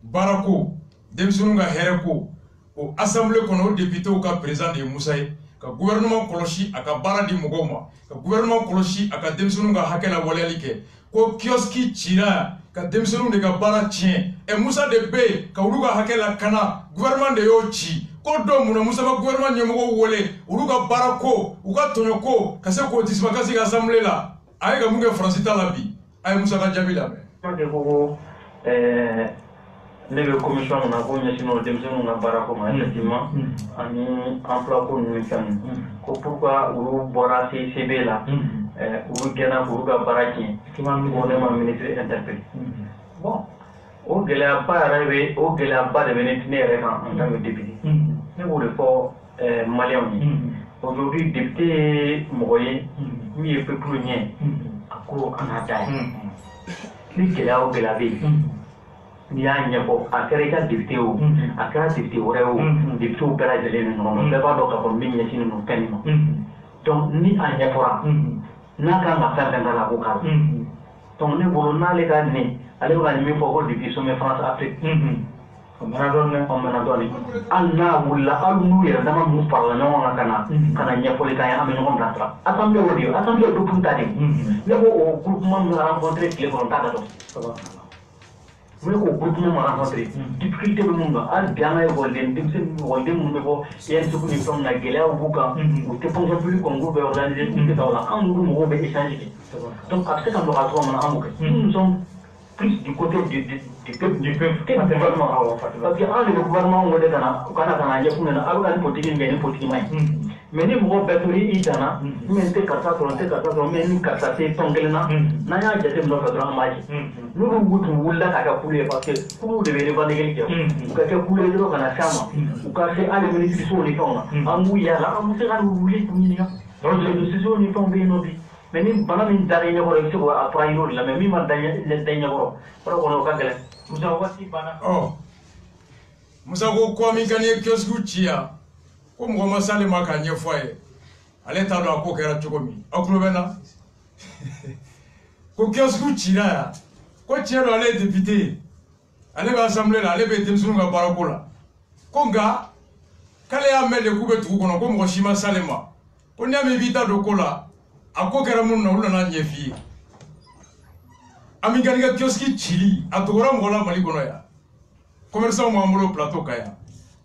Barako, Demsunga Hereko, au Assemblée qu'on a député au cas présent de Moussaï, que le gouvernement Koloshi a Baradi Mogoma, que le gouvernement Koloshi a Demsunga Hakela Walelike, que Kioski Chira, que Demsunga de Bara Tien, et Moussa de Bay, que Uruga Hakela Kana, gouvernement de Yochi, Kodo Muna Moussa, gouvernement Nyamogo Wole, Uruga Barako, Uga Tonyoko, Kaseko Dismakasi Assemblée là, avec un Mouga Francita Labi, avec Moussa Kadjabila. Ne bɛ commission mun na ko ɲɛsinnen denmisɛnninw ka baara ko ma effectivement ani emploi ko ninnu fɛn ninnu ko pourquoi olu bɔra CICB la olu gɛnna k'olu ka baara tiɲɛ ko ne ma ministre interpellé bon o gɛlɛyaba yɛrɛ bɛ o gɛlɛyaba de bɛ ne yɛrɛ kan en tant que député ne b'o de fɔ maliyɛnw ye aujourd'hui député ye mɔgɔ ye min ye peuple ɲɛ a ko an n'a da ye ni gɛlɛya o gɛlɛya bɛ yen n'i y'a ɲɛfɔ a kɛra i ka député o a kɛra député wɛrɛ o députéw bɛɛ lajɛlen ni ɲɔgɔn ma bɛɛ b'a dɔn k'a fɔ min ɲɛsinnen don fɛn nin ma donc ni a ɲɛfɔra n'a kan ka fɛn fɛn k'a la a b'o k'a la donc ne bolo n'ale ka nin ale bɛ ka nin min fɔ ko depuis sommet France Afrique o mɛna dɔɔnin hali n'a wulila hali n'u yɛrɛ dama mun farala ɲɔgɔn kan ka na ɲɛfɔli k'an ye an bɛ ɲɔgɔn bilasira assemblée o de ye assemblée groupe ta de ye ne ko o groupement min rencontré tile kɔnɔ n t'a da dɔn ne ko groupement ma rencontré difficulté bɛ mun kan hali bi an ka ekɔliden denmisɛnnin minnu bɛ bɔ INSEC ni fɛnw na gɛlɛyaw b'u kan u tɛ fonction publique concours bɛ organisé u tɛ taa o la an n'olu mɔgɔw bɛ échange kɛ donc a bɛ se ka nɔgɔya cogo min na an b'o kɛ nous sommes plus du côté du peuple que du gouvernement parce que an de bɛ gouvernement wele ka na u kana ka na ɲɛf'u ɲɛna a bɛ ka nin politique in kɛ nin politique ma ɲi mais ni mɔgɔ bɛɛ tora i danna min tɛ karisa sɔrɔ n tɛ karisa sɔrɔ mais ni karisa tɛ tɔn kelen na n'an y'a jateminɛ fɛ dɔrɔn an b'a ye n'olu tun wulila k'a kɛ kulu ye parce que kuluw de bɛ revendiquer kɛ u ka kɛ kulu ye dɔrɔn ka na s'a ma u ka se hali minisirisow ni fɛnw na an b'u yaala an bɛ se ka wuli k'u ɲininka réseaux ni fɛnw bɛ yen nɔ bi mais ni bana min dara i ɲɛkɔrɔ i bɛ se k'a fara yɔrɔ de la mais min ma da i ɲɛkɔrɔ o kɔnɔ o ka gɛlɛn musa waati banna. musa ko ko min ka n'i ye kiosque ci yan ko mɔgɔ ma s'ale ma k'a ɲɛfɔ a ye ale t'a dɔn a ko kɛra cogo min aw tulo bɛ n na ko kiosque cira yan ko tiɲɛ don ale ye député ye ale bɛ assemblée la ale bɛ denmisɛnninw ka baarako la ko nka k'ale y'a mɛn de k'u bɛ dugu kɔnɔ ko mɔgɔ si ma s'ale ma ko n'i y'a mɛn i b'i ta don ko la a ko kɛra minnu na olu nana ɲɛ f'i ye Ami Gani ka kiosque cili a dogora mɔgɔ la Mali kɔnɔ yan commerçant m'an bolo plateau kan yan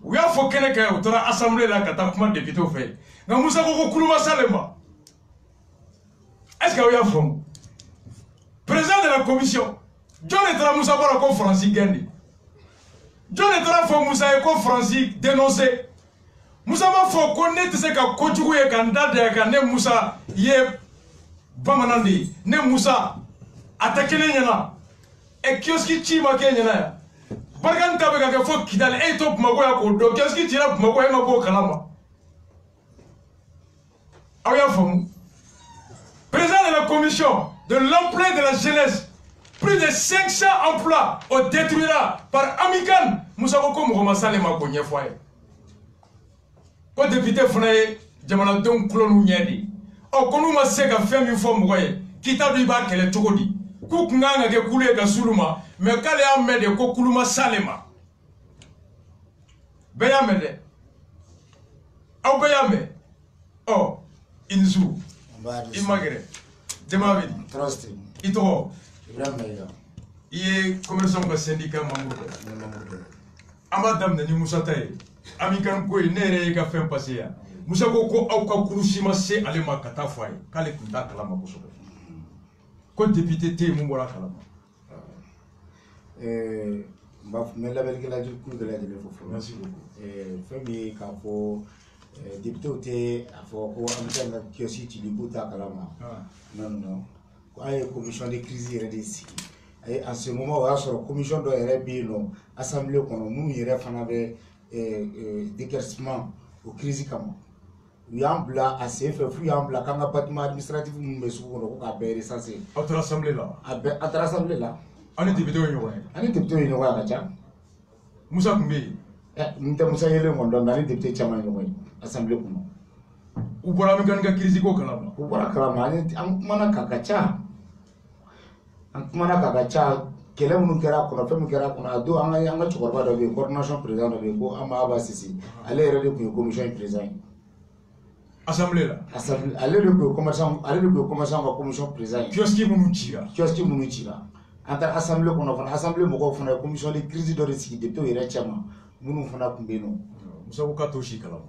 u y'a fɔ kɛnɛ kan yan u taara assemblée la ka taa kuma député fɛ nka Musa ko kulu ma s'ale ma est-ce que aw y'a faamu président de la commission jɔn de taara Musa bɔra ko Faransi gɛn de jɔn de taara fɔ Musa ye ko Faransi dénoncé Musa m'a fɔ ko ne tɛ se ka kojugu ye ka n da da kan ne Musa ye bamanan de ye ne Musa a tɛ kelen ɲɛna ɛ kiosque ci ma kɛ ɲɛna yan Barikani ta bɛ ka kɛ fo Kidali e to Bamako yan k'o dɔn kiosque cira Bamako e ma b'o kalama aw y'a faamu président de la commission de l'emploi de la jeunesse plus de 500 emplois au détruira par Ami Gani Musa ko mɔgɔ ma s'ale ma k'o ɲɛfɔ a ye ko député fana ye jamanadenw tulo n'u ɲɛ de ɔ ko n'u ma se ka fɛn min fɔ mɔgɔ ye k'i t'a dɔn i b'a kɛlɛ cogo di k'u kun kan ka kɛ kulu ye ka s'ulu ma mais k'ale y'a mɛn de ko kulu ma s'ale ma bɛɛ y'a mɛn dɛ aw bɛɛ y'a mɛn ɔ Inzu i ma gɛrɛ Demaville i tɔgɔ i ye commerçant ka syndicat membre dɔ an b'a daminɛ ni Musa ta ye Ami Gani ko ye ne yɛrɛ ye ka fɛn passé yan Musa ko aw ka kulu si ma se ale ma ka taa fɔ a ye k'ale tun t'a kalama kosɛbɛ ko député tɛ yen mun bɔra kalama n b'a fɔ n bɛ lamɛnnikɛla kulu bɛɛ lajɛlen fo fɔlɔ fɛn min ye k'a fɔ députéw tɛ a fɔ ko Ami Gani ka kiosque cili k'u t'a kalama non ko an ye commission de crise yɛrɛ de sigi en ce moment o y'a sɔrɔ commission dɔ yɛrɛ bɛ yen nɔ assemblée kɔnɔ minnu yɛrɛ fana bɛ décaissement o crise kama u y'an bila a sen fɛ f'u y'an bila k'an ka bâtiment administratif minnu bɛ sugu kɔnɔ ko k'a bɛɛ recenser. aw taara assemblée la. a taara assemblée la. an ni député ye ɲɔgɔn ye. an ni député ye ɲɔgɔn ye a ka ca. Musa tun bɛ yen. n tɛ Musa yelen kɔni dɔn nka ani député caman ye ɲɔgɔn ye assemblée kɔnɔ. u bɔra Ami Gani ka crise ko kalama. u bɔra kalama an kumana k'a ka ca an kumana k'a ka ca kɛlɛ minnu kɛra a kɔnɔ fɛn min kɛra a kɔnɔ a don an ka cɛkɔrɔba dɔ bɛ yen coordination président dɔ bɛ yen ko Aba Sise ale yɛrɛ de tun ye commission président ye. assemblée la. ale de tun ye commerçant ka commission président ye. kiosque minnu cira. kiosque minnu cira an taara assemblée kɔnɔ fana assemblée mɔgɔw fana ye commission de crise dɔ de sigi député yɛrɛ cɛman minnu fana tun bɛ yen nɔ. Musa ko k'a t'o si kalama.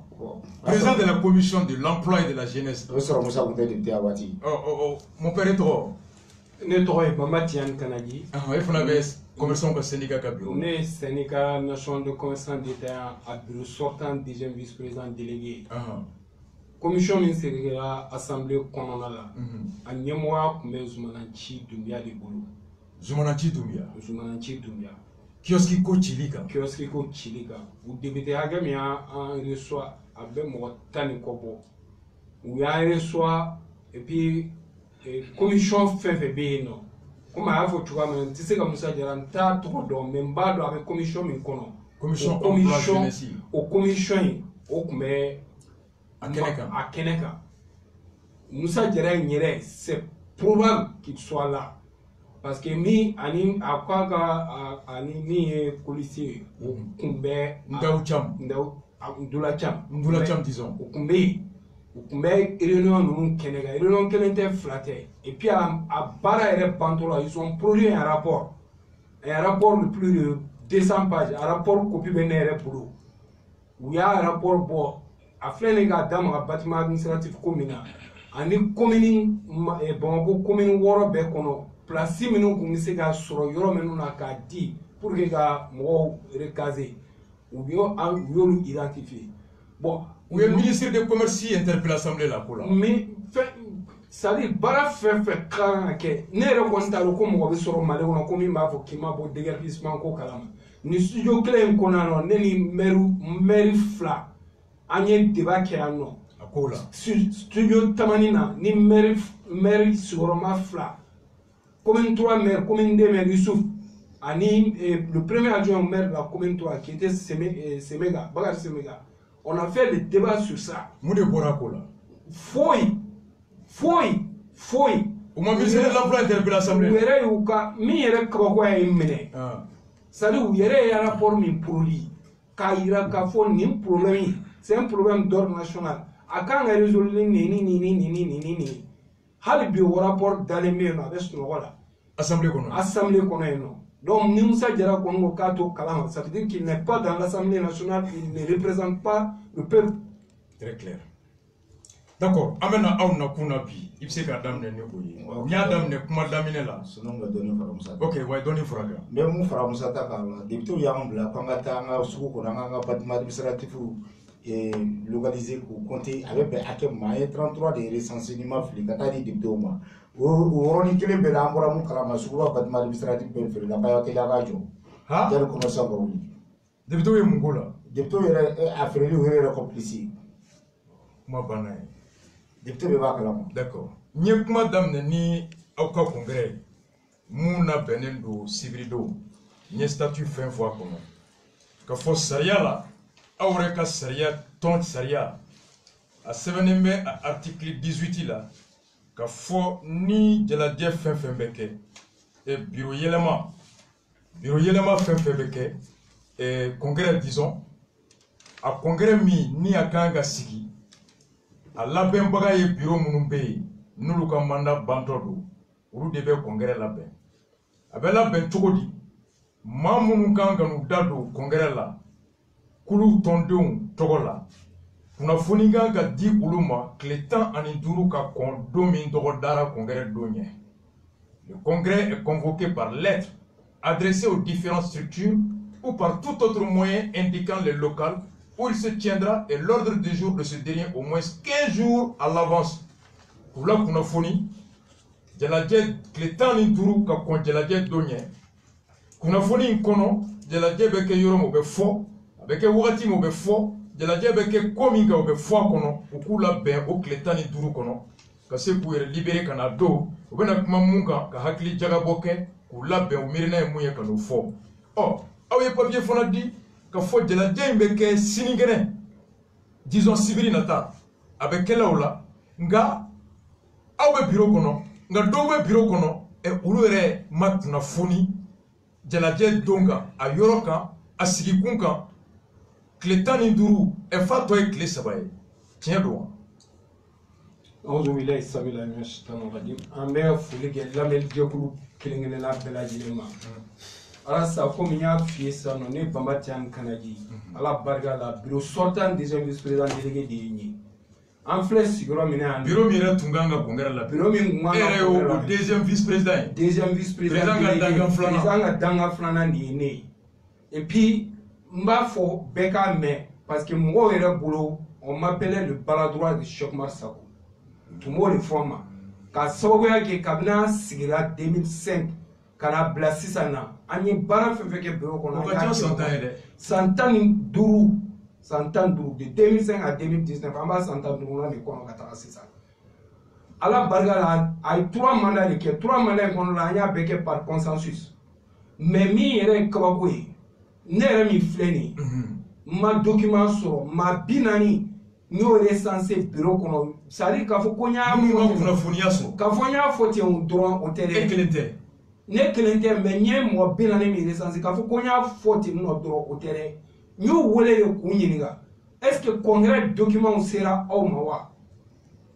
président de la commission de l'emploi et de la jeunesse. o bɛ sɔrɔ Musa tun tɛ député a waati. mon père e tɔgɔ. ne tɔgɔ ye Mama Tiani Kanaji. e fana bɛ commerçant ka syndicat ka bureau. ne ye syndicat national de commerçants détaillants a bureau sortant deuxième vice-président délégué. commission min segira assemblée kɔnɔna la a ɲɛmɔgɔya tun bɛ Zumananci Dunbiya de bolo. Zumananci Dunbiya. Zumananci Dunbiya. Kioski ko cili kan. Kioski ko cili kan. U député hakɛ min y'an reçoit a bɛ mɔgɔ 10 ni kɔ bɔ. U y'an reçoit et puis commission fɛn fɛn bɛ yen nɔ. Comme a y'a fɔ cogoya min na n tɛ se ka Musa Jara n t'a tɔgɔ dɔn mais n b'a dɔn a bɛ commission min kɔnɔ. Commission o commission in o tun bɛ a kɛnɛ kan. Musa Jara in yɛrɛ c'est probable qu'il soit là parce que min ani a ko a ka ani min ye policier o tun bɛ Ndaw Cham Ndula Cham disons o tun bɛ yen u tun bɛ réunion ninnu kɛnɛ kan réunion kelen tɛ fila tɛ et puis a baara yɛrɛ bantɔ la ils ont produit un rapport de plus de 200 pages un rapport copie bɛ ne yɛrɛ bolo u y'a rapport bɔ a filɛ nin k'a d'a ma ka bâtiment administratif ko min na ani commune Bamakɔ commune 6 bɛɛ kɔnɔ place minnu tun bɛ se ka sɔrɔ yɔrɔ minnu na k'a di pour que ka mɔgɔw recaser u y'olu identifier bon u ye ministre de commerce interpellé assemblée la ko la mais c'est-à-dire baara fɛn fɛn ka kan ka kɛ ne yɛrɛ kɔni t'a dɔn ko mɔgɔ bɛ sɔrɔ Mali kɔnɔ ko min b'a fɔ k'i ma bɔ déguerpissement ko kalama ni studio kelen in kɔnɔ yan nɔ ne ni maire fila an ye débat kɛ yan nɔ a ko la studio tamani na ni maire sigiyɔrɔma fila commune 3 maire commune 2 maire Youssouf ani le premier adjoint au maire de la commune 3 qui était Semega Bakari Semega. On a fait le débat sur ça. Moudé Borakola. Foi. Au moment où l'emploi interpellé l'Assemblée. Où est-ce que mi yɛrɛ kabako ye minɛ. C'est-à-dire où yɛrɛ un rapport min produit. K'a yira k'a fɔ nin problème c'est un problème d'ordre national. A kan ka résoudre ni. Hali bi o rapport dalen bɛ yen nɔ a bɛ sunɔgɔ la. Assemblée kɔnɔ. Assemblée kɔnɔ yen nɔ. Donc, ni Musa Jara Kongo Kato Kalama, ça veut dire qu'il n'est pas dans l'Assemblée nationale, il ne représente pas le peuple. Très clair. D'accord. Amena Aouna Kunabi, il sait qu'à Dame Nekoye. Il y a Dame Nekuma Damine là. Sinon, on va donner Faramusa. Ok, on va donner Faraga. Mais mon Faramusa Takala, depuis Yambla, Pangatanga, Soukouranga, bâtiment administratif localisé pour compter avec Akem Maé 33 des recenseignements flics, des Doma. Uroni kile bela ambora mu kala masuwa bâtiment administratif ben fere la bayo ke la gajo ha jalo commerçant ko wuli depuis to mungola depuis to yere affaire li were complice ma banay depuis be ba kala mo d'accord nye kuma damne ni awka congrès muna benendo sibrido nye statut fin fois kono ka fo saria la awre ka saria ton saria a sevenembe article 18 là ka fo ni jalajɛ fɛn fɛn bɛ kɛ bureau yɛlɛma fɛn fɛn bɛ kɛ congrès disons a congrès min ni a kan ka sigi a labɛnbaga ye bureau minnu bɛ yen n'olu ka mandat bantɔ don olu de bɛ congrès labɛn a bɛ labɛn cogo di maa minnu kan ka n'u da don congrès la k'olu tɔndenw tɔgɔ la kunnafoni kan ka di olu ma tile 15 ka kɔn don min tɔgɔ dara congrès don ɲɛ. Le congrès est convoqué par lettre adressée aux différentes structures ou par tout autre moyen indiquant le local où il se tiendra et l'ordre du jour de ce dernier au moins 15 jours à l'avance. Pour la kunnafoni jalajɛ tile 15 ka kɔn jalajɛ don ɲɛ. Kunnafoni in kɔnɔ jalajɛ bɛ kɛ yɔrɔ min o bɛ fɔ a bɛ kɛ wagati min o bɛ fɔ jalajɛ bɛ kɛ ko min kan o bɛ fɔ a kɔnɔ u k'u labɛn o tile 15 kɔnɔ ka se k'u yɛrɛ libérer ka na don u bɛna kuma mun kan ka hakili jagabɔ kɛ k'u labɛn u miirina ye mun ye ka n'o fɔ aw ye papier fana di ka fɔ jalajɛ in bɛ kɛ sinikɛnɛ disons sibiri nata a bɛ kɛla o la nka aw bɛ bureau kɔnɔ nka dɔw bɛ bureau kɔnɔ olu yɛrɛ ma kunnafoni jalajɛ don kan a yɔrɔ kan a sigikun kan tile 15 fa tɔ ye tile 3 ye tiɲɛ don wa. Auzubillahi samila mina shaitanir rajim. An bɛ foli kɛ lamɛnjɛkulu kelen-kelenna bɛɛ lajɛlen ma. Alasa komi n y'a f'i ye sisan nɔ ne Banba Tijani Kanaji ala barika la bureau sortant deuxième vice président délégué de ye n ye. An filɛ sigiyɔrɔ min na yan. Bureau min yɛrɛ tun kan ka congrès la. Bureau min tun kan ka congrès la. o deuxième vice président ye. Deuxième vice président délégué président ka dangan filanan de ye ne ye. Et puis n b'a fɔ bɛɛ k'a mɛn parce que mɔgɔw yɛrɛ bolo on m'appelait le baladroit de Chokmar Sako. Tout le monde est formé. Quand Sogoya qui est Kabina Sigira 2005, quand la Blassisana, Ani Bara fait que bureau qu'on a 100 ans d'ourou, de 2005 à 2019, en bas 100 ans d'ourou, on a mis quoi à ça. À la bargala, il y a 3 mandats qu'on a béqué par consensus. Mais mi yere Kabakoui, n'est mi fléni, ma document sur ma binani. Nous recensé bureau qu'on ça dit qu'il faut qu'on y a faute un droit au terrain ne kelente mais n'y moi bien allé recensé qu'il faut qu'on y a faute un droit au terrain nous voulons le kunyiga est-ce que congrès document sera au mawa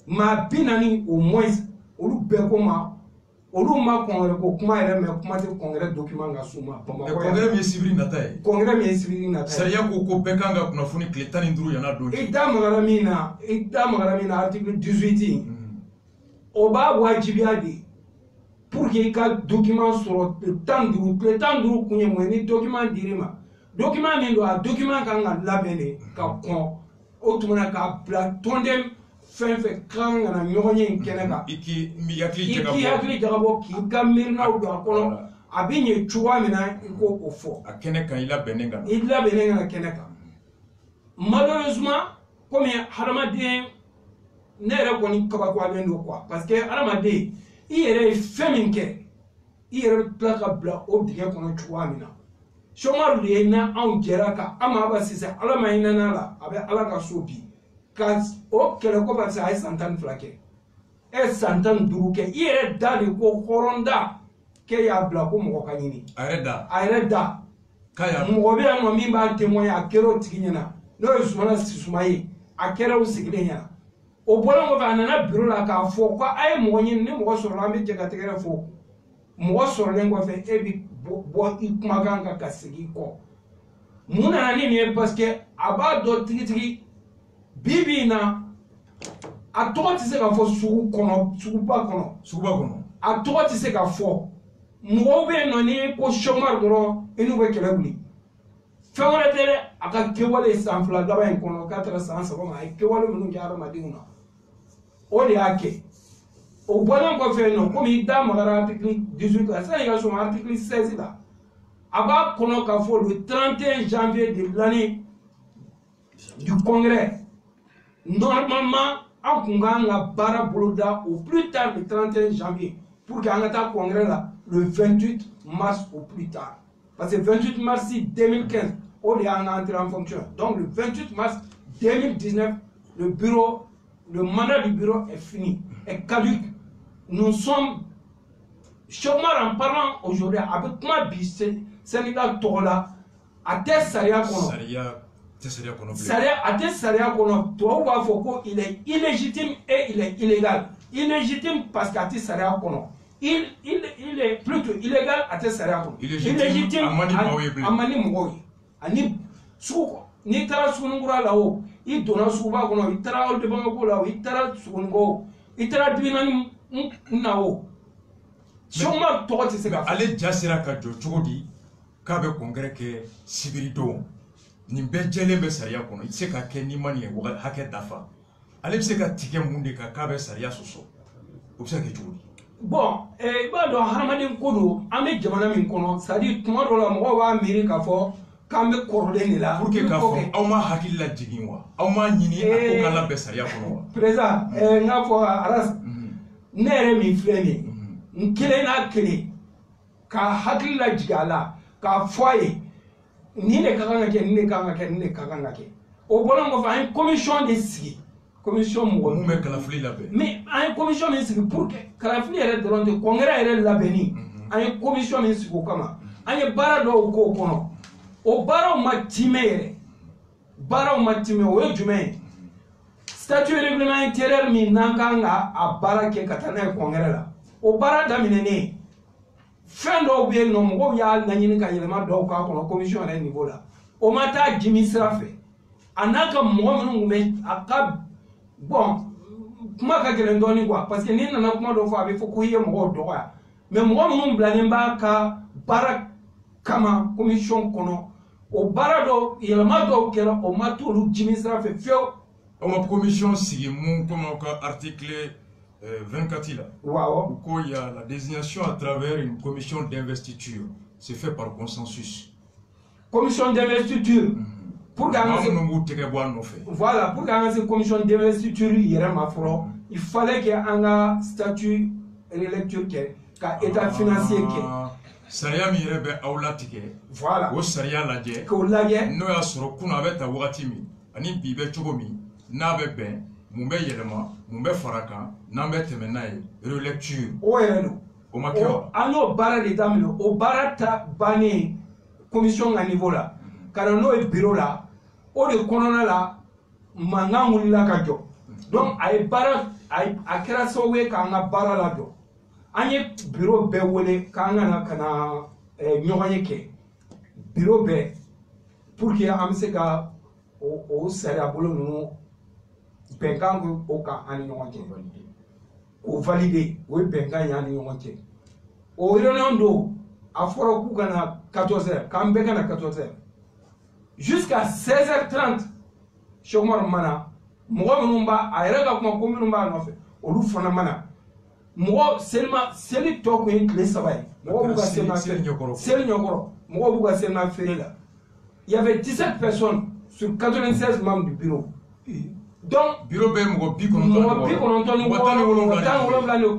ma binani au moins au bekoma olu ma congrès ko kuma yɛrɛ mais kuma tɛ congrès document ka suma congrès mi sibiri nata ye congrès mi sibiri nata ye sariya ko bɛɛ kan ka kunnafoni tile 15 yana don i da magara min na article 18 o b'a wajibiya de pour que i ka document sɔrɔ tile 15 kun ye mun ye ni document dir'i ma document min don a document kan ka labɛn de ka kɔn o tuma na k'a bila tɔnden fɛn fɛn kan ka na ɲɔgɔn ye kɛnɛ kan i k'i hakili jagabɔ k'i ka miirinaw don a kɔnɔ a bɛ ɲɛ cogoya min na i k'o o fɔ a kɛnɛ kan i labɛnnen ka na kɛnɛ kan malheureusement komi hadamaden ne yɛrɛ kɔni kabakoyalen don quoi parce que hadamaden i yɛrɛ ye fɛn min kɛ i yɛrɛ bɛ tila ka bila o dingɛ kɔnɔ cogoya min na chômage de ye na anw jɛra ka an ma ba sisan ala ma hinɛ la a bɛ ala ka so bi ka o kɛlɛ ko parce que a ye san 12 kɛ e san 15 kɛ i yɛrɛ da de ko hɔrɔnda k'e y'a bila ko mɔgɔ ka ɲini a yɛrɛ da mɔgɔ bɛ yan nɔ min b'a témoigner a kɛra o tigi ɲɛna n'o ye Sumana Sisuma ye a kɛra o sigilen ɲɛna o bɔlen kɔfɛ a nana bureau la k'a fɔ ko a ye mɔgɔ ɲini ni mɔgɔ sɔrɔla an bɛ jɛ ka tɛgɛrɛ fɔ mɔgɔ sɔrɔlen kɔfɛ e bɛ bɔ i kumakan kan ka segin kɔ mun nana ni nin ye parce que a b'a dɔn tigitigi bibi na a tɔgɔ tɛ se ka fɔ suguba kɔnɔ a tɔgɔ tɛ se ka fɔ mɔgɔw bɛ yen nɔ ni ko chômage dɔrɔn i n'u bɛ kɛlɛ wuli fɛn wɛrɛ tɛ dɛ a ka kɛwale san 2 laban in kɔnɔ k'a taara san 3 ma a ye kɛwale minnu kɛ hadamadenw na o de y'a kɛ o bɔlen kɔfɛ yen nɔ komi i da magara article 18 la sanni i ka sɔn article 16 la a b'a kɔnɔ k'a fɔ le 31 janvier de l'année du congrès normalement an kun kan ka baara boloda au plus tard le 31 janvier pour que an ka taa congrès la le 28 mars au plus tard parce que 28 mars 2015 on est entré en fonction donc le 28 mars 2019 le mandat du bureau est fini est caduc nous sommes chômeurs en parlant aujourd'hui avec moi bi Sénégal tɔgɔ la a tɛ sariya kɔnɔ a tɛ sariya kɔnɔ tubabu b'a fɔ ko il est illégitime et il est illégal illégitime parce que a tɛ sariya kɔnɔ il est plutôt illégal a tɛ sariya kɔnɔ illégitime a man di mɔgɔw ye ani sugu n'i taara Sugunikura la o i donna suguba kɔnɔ i taara Hall de Bamako la o i taara Sugunikɔ o i taara Dibinani na o chômage tɔgɔ tɛ se ka fɔ ale ja sera ka jɔ cogo di k'a bɛ congrès kɛ sibiri don nin bɛɛ jɛlen bɛ sariya kɔnɔ i tɛ se ka kɛ n'i ma nin ye hakɛ dafa ale bɛ se ka tigɛ mun de kan k'a bɛ sariya sɔsɔ o bɛ se ka kɛ cogo di. bon i b'a dɔn hadamaden ko don an bɛ jamana min kɔnɔ c'est à dire tuma dɔ la mɔgɔw b'a miiri k'a fɔ k'an bɛ kɔrɔlen de la. pour que k'a fɔ aw ma hakili lajigin wa aw ma ɲini a ko k'a labɛn sariya kɔnɔ wa. président n k'a fɔ alas ne yɛrɛ min filɛ nin ye n kelen n'a kelen ka hakili lajigin a la k'a fɔ a ye nin de ka kan ka kɛ nin de ka kan ka kɛ nin de ka kan ka kɛ o bɔlen kɔfɛ an ye commission de sigi commission mɔgɔ mun bɛ kalafili labɛn mais an ye commission min sigi pour que kalafili yɛrɛ dɔrɔn tɛ congrès yɛrɛ labɛnni an ye commission min sigi o kama an ye baara dɔw k'o kɔnɔ o baaraw ma timɛ yɛrɛ baaraw ma timɛ o ye jumɛn ye statut règlement intérieur min n'an kan ka a baara kɛ ka taa n'a ye congrès la o baara daminɛnen fɛn dɔw bɛ yen nɔ mɔgɔw y'a laɲini ka yɛlɛma dɔw k'a kɔnɔ commission yɛrɛ niveau la o ma taa jimi sira fɛ a n'a ka mɔgɔ minnu tun bɛ a ka bon kuma ka gɛlɛn dɔɔnin quoi parce que n'i nana kuma dɔw fɔ a bɛ fɔ ko i ye mɔgɔw dɔgɔya mais mɔgɔ minnu bilalen b'a ka baara kama commission kɔnɔ o baara dɔw yɛlɛma dɔw kɛra o ma t'olu jimi sira fɛ fiyewu Ma commission, si mon article 24 là, où il y a la désignation à travers une commission d'investiture. C'est fait par consensus. Commission d'investiture. Pour gagner voilà, pour gagner cette commission d'investiture, il fallait qu'il y ait un statut de lecture qui état financier qui Saria mi rebe awlatike voilà o saria laje ko laje no ya soro kuna beta wakati mi ani bibe chogomi na be ben mumbe yelema mumbe faraka na be temenaye relecture o yelo o makio ano bara de damlo o barata bani commission à niveau là car no e bureau là o de konona la mangangu la kajo donc ay bara ay akira so we ka nga bara la do anye bureau be wele kana kana nyoganye ke bureau be pour que amse ka o sera bolo no bengangu o ka ani nyoganye o valider o bengan ya ni nyoganye o relondo aforo ku kana 14h kan be kana 14h jusqu'à 16h30 chomar mana mo numba ayra ka ko numba no fe o lu fona mana moi seulement c'est le temps que les savait moi vous c'est ma fait là il y avait 17 personnes sur 96 membres du bureau donc bureau ben mo bi ko non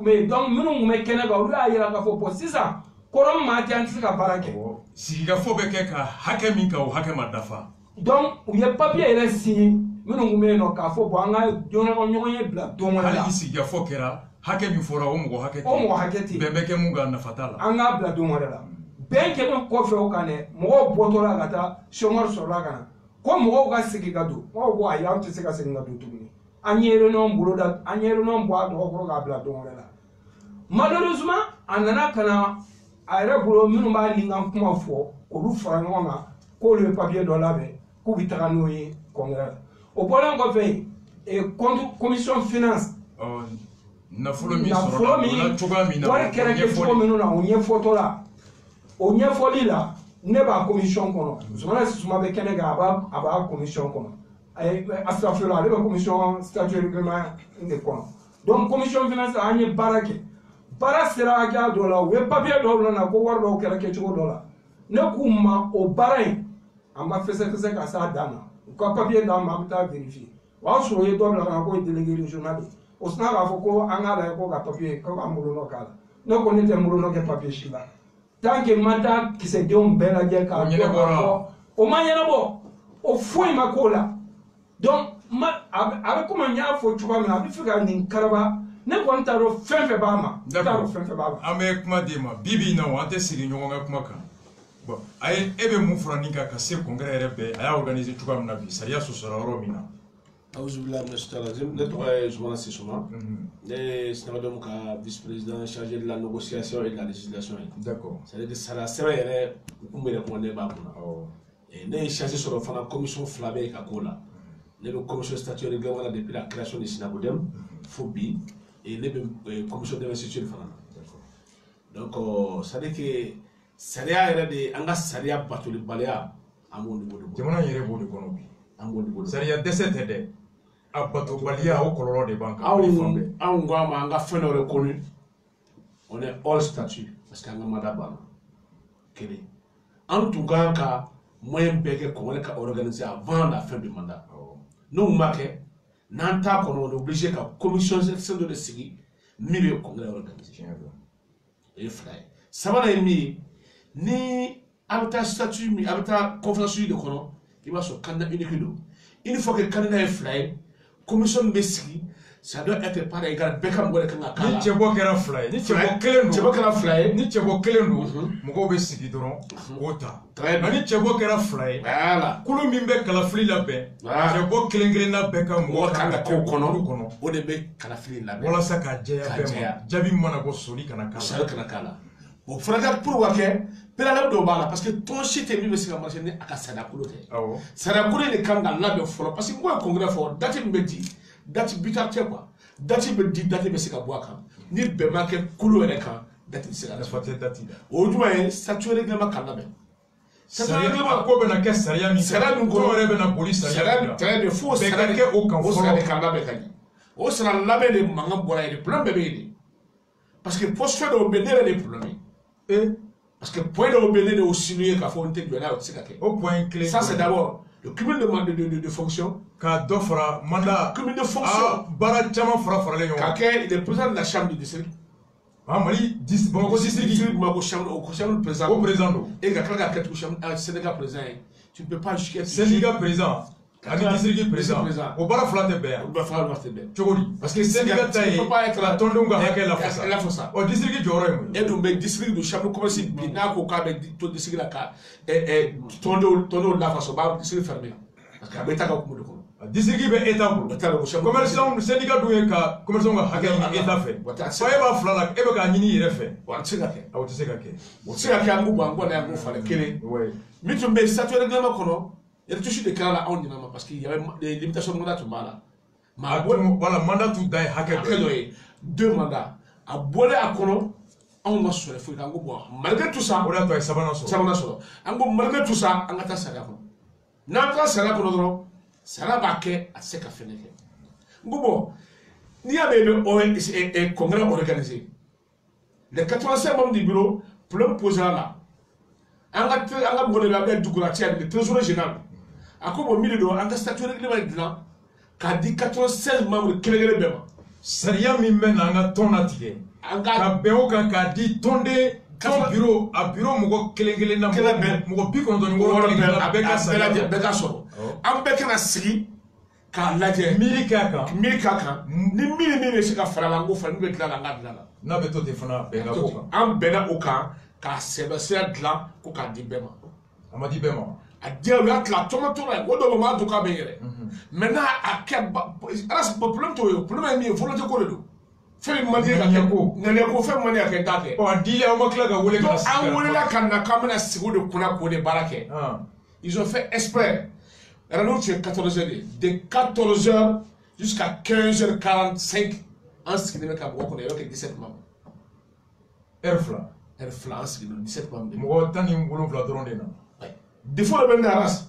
mais donc nous me kena ga ula ira ka fo po sisa korom ma ti anti ka barake si ga fo be ke ka hakemi ka o hakema dafa donc il y a papier là signé nous me no ka fo bo anga jona ko nyoye bla do mo la si ga fo kera hake mi fora o mo haketi bembeke munga na fatala anga bla do ngara benke no ko fe o kane mo botora gata shomor sora kana ko mo ga sigi gado mo go aya to sega sigi gado tugni anyere no mbulo da anyere no mbo do ko ga bla do ngara malheureusement anana kana ayra bulo minu ma linga kuma fo ko lu fora no ma ko le papier do labe ko bitaka no yi congrès o bolan ko fe e commission finance na folomi na chugami na wala kera ke fo minu na onye photo la onye foli la ne ba commission kono zona suma be kenega aba commission kono ay astafura le commission statut règlement ne kono donc commission finance anye barake bara sera aga do la we papier do na ko war do kera ke chugo do la ne kuma o barai amba fese ka sa dana ko papier da ma ta vérifier wa so ye do la ko délégué régional o sna ga foko angala ko ga papier ko amulo no kala no ko nete mulo no ke papier shiba tanke mata kise de on bela je ka o manyana bo o foi makola donc avec comment nya fo tuba na bi fika ni karaba ne ko ntaro fenfe bama ntaro fenfe bama ame kuma de ma bibi na wante sigi nyongo ga kuma kan bon ay ebe mu frani ka se congrès rebe aya organiser tuba na bi saria so sora romina Aouzoubillah Mestaladim, le droit est Joana Sissoma, et c'est un vice-président chargé de la négociation et de la législation. D'accord. C'est-à-dire que ça a serré, on me répondait pas. Et nous chargé sur la commission Flavie et Kakola. Nous commission statut règlement depuis la création du Sinabodem, Phobie, et nous commission d'investiture. Donc, ça veut dire que Saria est des Anga Saria Batou de Baléa à mon niveau de bout. Saria décédé. Abato balia au color de banque. Anga fenor reconnu. On est all statut parce qu'anga madabana. Kéré. En tout cas, moyen bege qu'on est organisé avant la fin du mandat. Nous marquons, n'anta qu'on est obligé qu'à commission section de série, milieu congrès organisé. Et frère, ça va l'aimer. Ni avec statut, ni avec conférence de conon, il va sur candidat unique. Une fois que le candidat est frère, commission Messi, ça doit être pareil. Regarde, Beckham Boy Kanga. Ni Tchebo Kera Fly, ni Tchebo Kelendo, Tchebo Kera Fly, ni Tchebo Kelendo, Mogo Bessi Doron, Ota. Très bien. Ni Tchebo Kera Fly, voilà. Kulu Mimbe Kalafli la paix. Tchebo Kelengrena Beckham, Wakanda Kono, Odebe Kalafli la paix. Voilà ça qu'a dit Jabi Monaco Soli Kanaka. Kanakala. Bon, frère, pour Waké, Pela do bala parce que ton shit est mieux que la machine à Sadakulote. Sadakulote est quand dans la folo parce que moi congrès fort date me dit date buta quoi date me dit date me sika boaka ni be marqué kulo et quand date c'est la faute date au doigt statut règlement kanabe Sariya ko bena kɛ sariya min ko yɛrɛ bena boli sariya très bien fo sariya kɛ o kan fɔlɔ de kan labɛn ka ɲɛ o sara labɛn de mankan bɔra yen problème bɛɛ bɛ yen de parce que position dɔw bɛ ne yɛrɛ de problème parce que point dɔw bɛ ne de y'o signé k'a fɔ n tɛ jɔ n'a ye o tɛ se ka kɛ o point clé ça c'est d'abord le cumul de fonction ka dɔ fara mandat cumul de fonction baara caman faralen ɲɔgɔn ka kɛ le président de la chambre du district Mali Bamako district Bamako chambre président o président do et ka kila ka kɛ chambre syndicat président tu ne peux pas jusqu'à syndicat président ani district président o baara fila tɛ bɛn yan o baara fila tɛ bɛn cogo di parce que syndicat ta ye tɔndenw ka hakɛ lafasa o district jɔyɔrɔ ye mun ye e dun bɛ district do chambre commerce bi n'a ko k'a bɛ to district la ka tɔndenw lafasa o b'a district fermer parce que a bɛ taa ka kumu de kɔnɔ district bɛ état bolo commerçant syndicat dun ye ka commerçant ka hakɛ ɲini état fɛ e b'a fila la e bɛ k'a ɲini i yɛrɛ fɛ o tɛ se ka kɛ o tɛ se ka kɛ o tɛ se ka kɛ an b'u bɔ an kɔnɔ yan an b'u falen kelen min tun bɛ yen statut règlement kɔnɔ retouche de kɛra la anw ɲinama parce que y avait des limitations de mandat tun b'a la voilà mandat tun dan ye hakɛ dɔ ye 2 mandats a bɔlen a kɔnɔ anw ma sɔrɔ foyi kan ko bon malgré tout ça o de y'a to a ye sabanan sɔrɔ an ko malgré tout ça an ka taa sariya kɔnɔ n'an taara sariya kɔnɔ dɔrɔn sariya b'a kɛ a tɛ se ka fɛnɛ kɛ n ko bon n'i y'a mɛn i bɛ congrès organisé les 85 membres du bureau problème posera la an ka mɔgɔ de bɛ an bɛ dugulatigi ani le trésorier général a ko bon min de don an ka statut règlement dilan k'a di 96 membres kelen-kelen bɛɛ ma sariya min bɛ na an ka tɔn latigɛ ka bɛn o kan k'a di tɔnden tɔn bureau a bureau mɔgɔ kelen-kelen na mɔgɔ 96 a bɛɛ ka sariya bɛɛ ka sɔrɔ an bɛɛ kana sigi k'a lajɛ miiri k'a kan ni min bɛ se ka fara la n ko fara min bɛ dilan la an ka dilan la n'a bɛ to ten fana bɛn ka k'o kan an bɛnna o kan k'a sɛbɛn sira dilan ko k'a di bɛɛ ma a ma di bɛɛ ma a diya u y'a tila tɔmɔ tora ye o dɔw b'a to k'a bɛ yɛrɛ mɛ n'a a kɛ ala problème t'o ye problème ye min ye volonté ko de don fɛn man di ka kɛ ko ŋaniya ko fɛn man di ka kɛ n t'a kɛ a dili aw ma tila ka wele ka sigi an welela ka na k'an bɛna sigi o de kunna k'o de baara kɛ ils ont fait exprès radio tun ye 14 heures de 14 heures jusqu'à 15h45 an sigilen bɛ ka mɔgɔ kɔnɔ yɔrɔ kɛ 17 membres heure fila an sigilen 17 membres mɔgɔ 17 dɔrɔn de na défaut dɔ bɛ na ras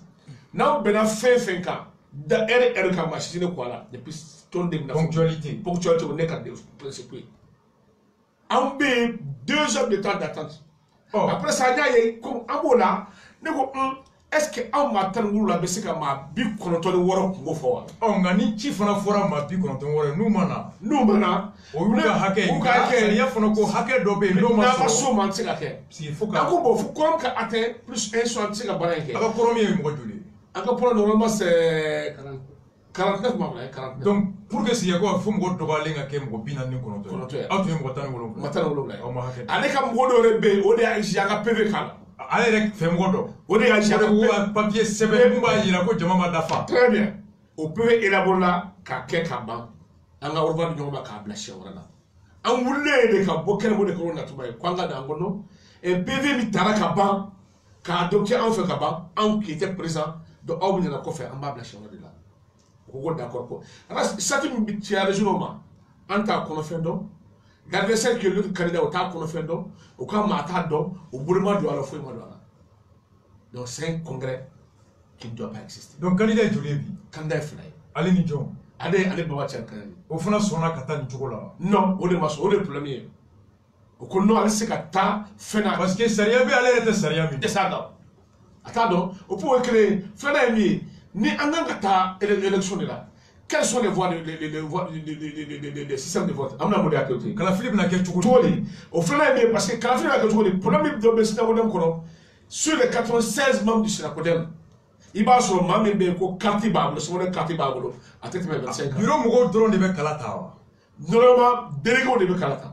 n'aw bɛnna fɛn fɛn kan da heure kan maa si tɛ ne kɔ a la depuis tɔn de bɛna ponctualité o ne ka principe ye an bɛ yen 2 heures de temps d'attente après ça n y'a ye ko an b'o la ne ko est ce que anw maa 15 la bɛ se ka maa 96 kungo fɔ wa nka ni ci fana fɔra maa 96 n'u ma na o y'u ka hakɛ ye sariya fana ko hakɛ dɔ bɛ yen n'o ma sɔrɔ n'a ma s'o ma an tɛ se ka kɛ a ko bon fo kɔrɔm ka atteint plus 1 soit an tɛ se ka baara in kɛ a ka kɔrɔm ye mɔgɔ joli ye a ka kɔrɔm normalement c'est 49 membres 49 donc pour que sigi ko fo mɔgɔ dɔgɔyalen ka kɛ mɔgɔ 49 ye aw tun ye mɔgɔ 17 ye aw ma hakɛ ale ka mɔgɔ dɔ yɛrɛ bɛ yen o de y'a exigé an ka PV k'a la ale yɛrɛ fɛ mɔgɔ dɔ o de y'a ko papier sɛbɛn mun b'a jira ko jama ma dafa très bien o PV élaboré la k'a kɛ ka ban an ka ordonnance di ɲɔgɔn ma k'a bila siɲɛ wɛrɛ la an wulilen de ka bɔ kɛnɛma de kɔnɔ natuma ye ko an ka dan ko non PV min taara ka ban k'a adopté anw fɛ ka ban anw qui était présent donc aw bɛ ɲɛna kɔfɛ an b'a bila siɲɛ wɛrɛ de la o ko d'accord ko statut min bɛ caya région ma an t'a kɔnɔfɛn dɔn l'adversaire qui est l'autre candidat o t'a kɔnɔfɛn dɔn o ka maa t'a dɔn o bolo ma don a la foyi ma don a la donc c'est un congrès qui ne doit pas exister. donc candidat ye joli ye bi. candidat ye fila ye. ale ni jɔn. ale Baba Tiɲɛ Kane. o fana sɔnna ka taa nin cogo la. non o de ma sɔn o de ye problème ye o ko non ale tɛ se ka taa fɛn na. parce que sariya bɛ ale yɛrɛ tɛ sariya min. tɛ s'a dɔn a t'a dɔn o pour o kelen ye fɛn ye min ye ni an kan ka taa élection de la. Quelles sont les voies des systèmes de vote? On a modé à côté. Kalafili bɛna kɛ cogo di? Au fil de parce que Kalafili bɛna kɛ cogo di? Problème dɔ bɛ Sinakodem kɔnɔ sur les 96 membres du Sinakodem i b'a sɔrɔ maa min bɛ yen ko carte b'a bolo sɔgɔnɔ carte b'a bolo a tɛ tɛmɛ 25 kan. bureau mɔgɔw dɔrɔn de bɛ kala ta wa? normalement délégués de bɛ kala ta.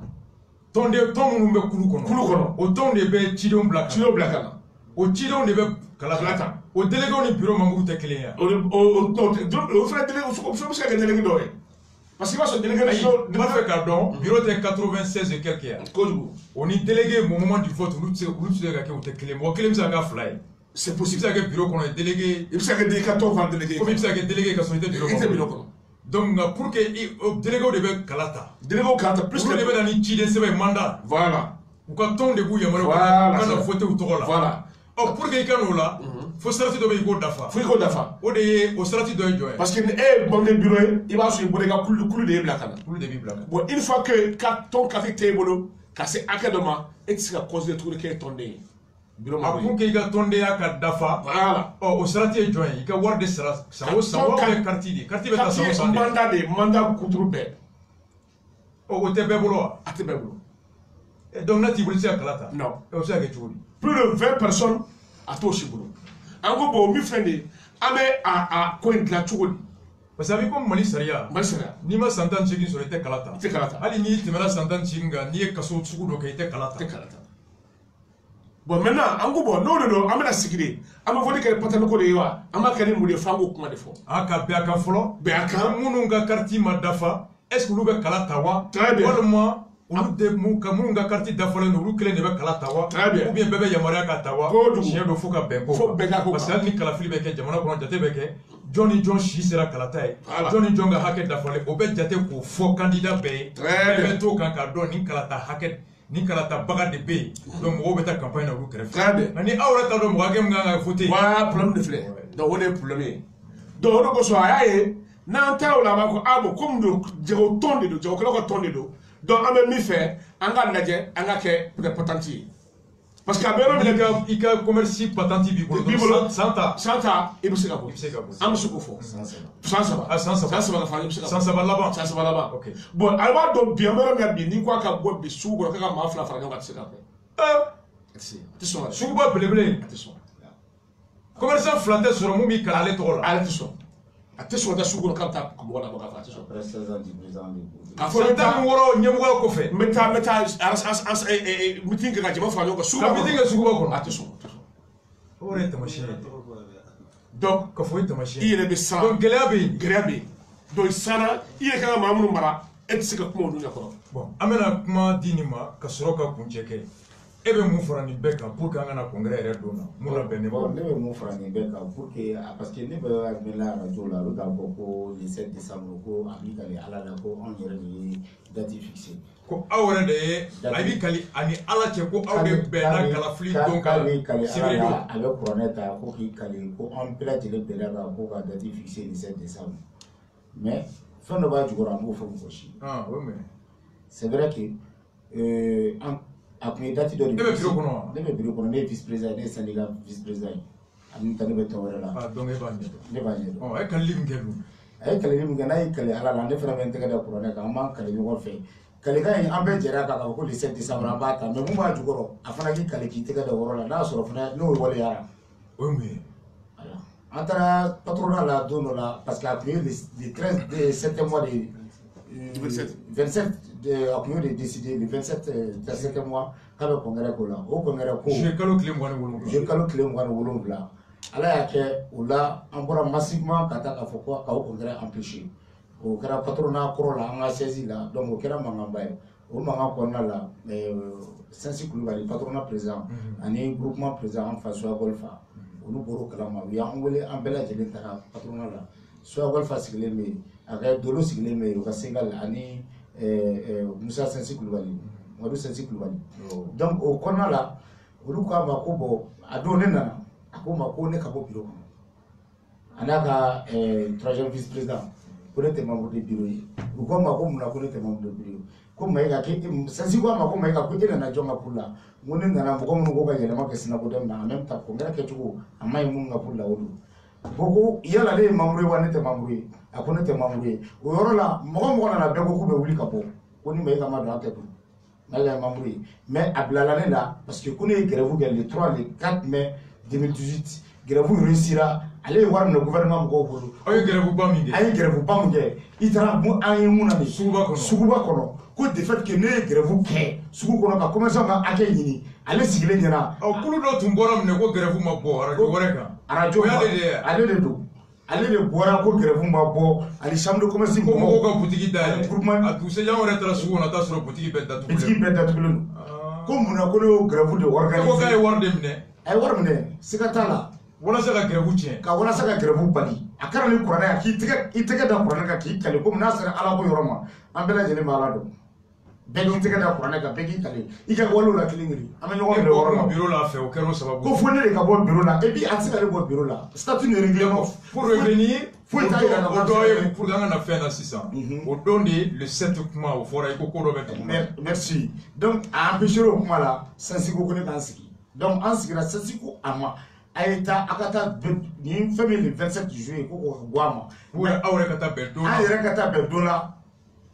tɔn minnu bɛ kulu kɔnɔ. o tɔnw de bɛ cidenw bila ka na. o cidenw de bɛ kala ta. o délégués ni bureau membres tɛ kelen ye. o fana délégué o fana bɛ se ka kɛ délégué dɔw ye. parce que i b'a sɔrɔ délégué national ne b'a fɛ k'a dɔn bureau tɛ 96 et quelques ye. kojugu. o ni délégué au moment du vote olu tɛ se ka kɛ o tɛ kelen mɔgɔ kelen bɛ se ka kɛ fila ye. c'est possible. i bɛ se ka kɛ bureau kɔnɔ délégué. i bɛ se ka kɛ délégué ka tɔn fana délégué. komi i bɛ se ka kɛ délégué ka sɔrɔ i tɛ bureau kɔnɔ. donc nka pour que délégués de bɛ kala ta. délégués kala ta plus que olu de bɛ na ni ciden sɛbɛn mandat. voilà. u ka tɔnw de b'u yamaruya u ka na voter u tɔgɔ la. voilà. Oh, pour que quelqu'un là, faut sortir de l'égo d'afa. Faut l'égo d'afa. O de, au sortir de l'égo. Parce que bon de bureau, il va sur le coulou de blacana. Coulou de blacana. Bon, une fois que ton café table, cassé académiquement, et tu as cause de tout le qui est tombé. A pour que quelqu'un tombe à ka dafa. Voilà. Oh, au sortir de joint, il a voir des sras. Ça va quartier. Quartier va ça. Mandat koutroube. Oh, au tebebolo. À tebebolo. Donc là, tu voulais dire Kalata? Non. Plus de 20 personnes à Toshibolo. En gros, bon, mi frende, à coin de la Tour. Parce que comme Mali Saria, ni ma santan chigi sur était Kalata. C'est Kalata. Ali ni timela santan chinga, ni kaso tsugu do était Kalata. Bon, maintenant, en gros, bon, non, amena sigide. Ama vodi que patano ko de yawa, ama kani mu de fango kuma de fo. Aka be aka folo, be aka mununga karti madafa, est-ce que lu be Kalata wa? Très bien. Olu de munga karti dafole no olu kelen de be Kalata wa. Ou bien bebe yamaria ka tawa. Chien do foka benko. Parce que ni kalafili be ke jamana ko jate be ke Johnny John shi sera Kalata e. Johnny John ga hake dafole o be jate ko fo candidat be. Be to kan ka do ni Kalata hake ni Kalata baga de be. Donc mo be ta campagne na olu kref. Ni awra ta do mo ga nga voter. Wa problème de flé. Donc on est problème. Donc on ko so ayaye na ta ola ma ko abo comme do jero tonde do jero ko tonde do. Donc, on a mis fait, on a fait, on a fait des patentiers. Parce que il y a un commerce patenti, il y a 100 ans, il y a un là-bas. Bon, alors, donc, bien, on a bien, quoi qu'à boire des sous, on a ma fla, on a fait. Souba blé. Commerçant flatté sur le moumi calé trop là. Attention, on a souvent quand tu as comme on a pas fait. Après 16 ans, 10 ans, Santa woro nyamwa ko fe. Meta meeting ka jama fa ko suba. Meeting ka suba ko. Attention. Ore ta machine. Donc ko foi ta machine. Il est de ça. Donc gelabe. Donc sana il est quand mamunu mara et c'est que ko dunya ko. Bon, amena kuma dinima ka soroka kuncheke. Ebe mun fara ni beka pour que ngana congrès re dona. Mun be ne bon, ne mun fara ni beka pour que parce que ne be la radio la ga ko le 7 décembre ko abika le ala la ko on yere ni date fixée. Ko awre de abika li ani ala che ko awre be na kala fli donc avec Coroneta ko ki kali ko on plate le be la ko ga date fixée le 7 décembre. Mais fin de ba jugora mo fo ko shi. Ah oui mais c'est vrai que après date de ne be bureau kono ne vice-président ne syndicat vice-président ani tane be tawara la ah donc ne ba ne oh e kan lim ngelu ay kale lim ngana ay kale ala la ne fera ben tega da corona ka ma kale ni wo fe kale ka en ambe jera ka ko le 7 décembre amba ta me mu ba jugoro afana ki kale ki tega da woro la na so fana no wole yara oui mais voilà antara patronat la dono la parce que après le 13 de 7 mois de 27 après de décider le 27 de 7 mois quand le congrès ko la au congrès ko je kalo clé ngwana wolonvla ala ya ke ola ambora massivement kata ka foko ka au congrès empêché o kera patronat ko la anga saisi la donc o kera mangamba o manga ko na la sensi kulubali patronat président ani groupement président en face Golfa onu boro kala ma ya ngole ambela jeli ta patronat la so Golfa sigile me aga dolo sigile me o ka singal ani Moussa Sensi Kulubali Modou Sensi Kulubali donc au kona la olu ka ma ko bo adone na ko ma ko ne ka bo bureau anaka troisième vice président pour être membre du bureau ou ko ma ko muna ko être membre du bureau ko ma ga ke Sensi ko ma ko ma ga ko ina na jonga pula ngone na ko mun ko ga yele ma ke sina ko dem na même ta ko ngara ke tugo amai mun ga pula odu boko yala le membre wa ne te membre akone te membre o yoro la mo na bego ko be wuli kapo oni me ka ma do atedu mala membre mais ablala ne la parce que kone grève le 3 le 4 mai 2018 grève réussira aller voir le gouvernement ko bolu ay grève ba minge itara mo ay muna ni suguba kono ko de fait que ne grève ke sugu kono ka commerçant ka ake yini ale sigile nyana o kulu do tumbora mne ko grève ma bo radio wareka radio ale de do ale de bora ko grève ma bo ali chambre de commerce ko mo ko boutique da groupement a tout se ya on retra sugu na ta sur boutique be da tout ko muna ko no grève de organiser ko kay war dem ne ay war mne sikatala wala saka grève tien ka wala saka grève bali akara ni qur'ana ki tege da qur'ana ka ki kale ko na sara ala ko yoroma ambela jeni mala do bɛɛ tɛgɛ da kuranɛ kan bɛɛ k'i kale i ka walew la kelen kelen an bɛ ɲɔgɔn minɛ yɔrɔ la bureau la fɛ o kɛra o sababu ko fo ne de ka bɔ bureau la et puis a tɛ se k'ale bɔ bureau la statut ne règlement pour revenir foyi t'a yira o dɔ ye pour an kana fɛn na sisan o don de le 7 kuma o fɔra i ko ko dɔ bɛ dugu merci donc a empêché o kuma la Sensiko ko ne k'an sigi donc an sigira Sensiko a ma a ye taa a ka taa nin fɛn min le 27 juillet ko k'o bɔ a ma aw yɛrɛ ka taa bɛn don la an yɛrɛ ka taa bɛn don la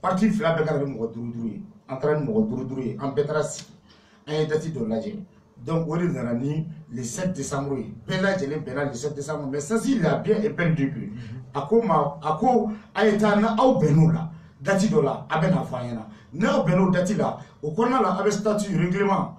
parti fila bɛɛ ka na ni mɔgɔ duuru ye an taara ni mɔgɔ duuru ye an bɛɛ taara sigi an ye date dɔ lajɛ donc o de nana ni le 7 décembre ye bɛɛ lajɛlen bɛnna le 7 décembre mais Sensi il a bien épinglé a ko a ye taa na aw bɛnn'o la date dɔ la a bɛ na fɔ an ɲɛna n'aw bɛnn'o date la o kɔnɔna la a bɛ statut règlement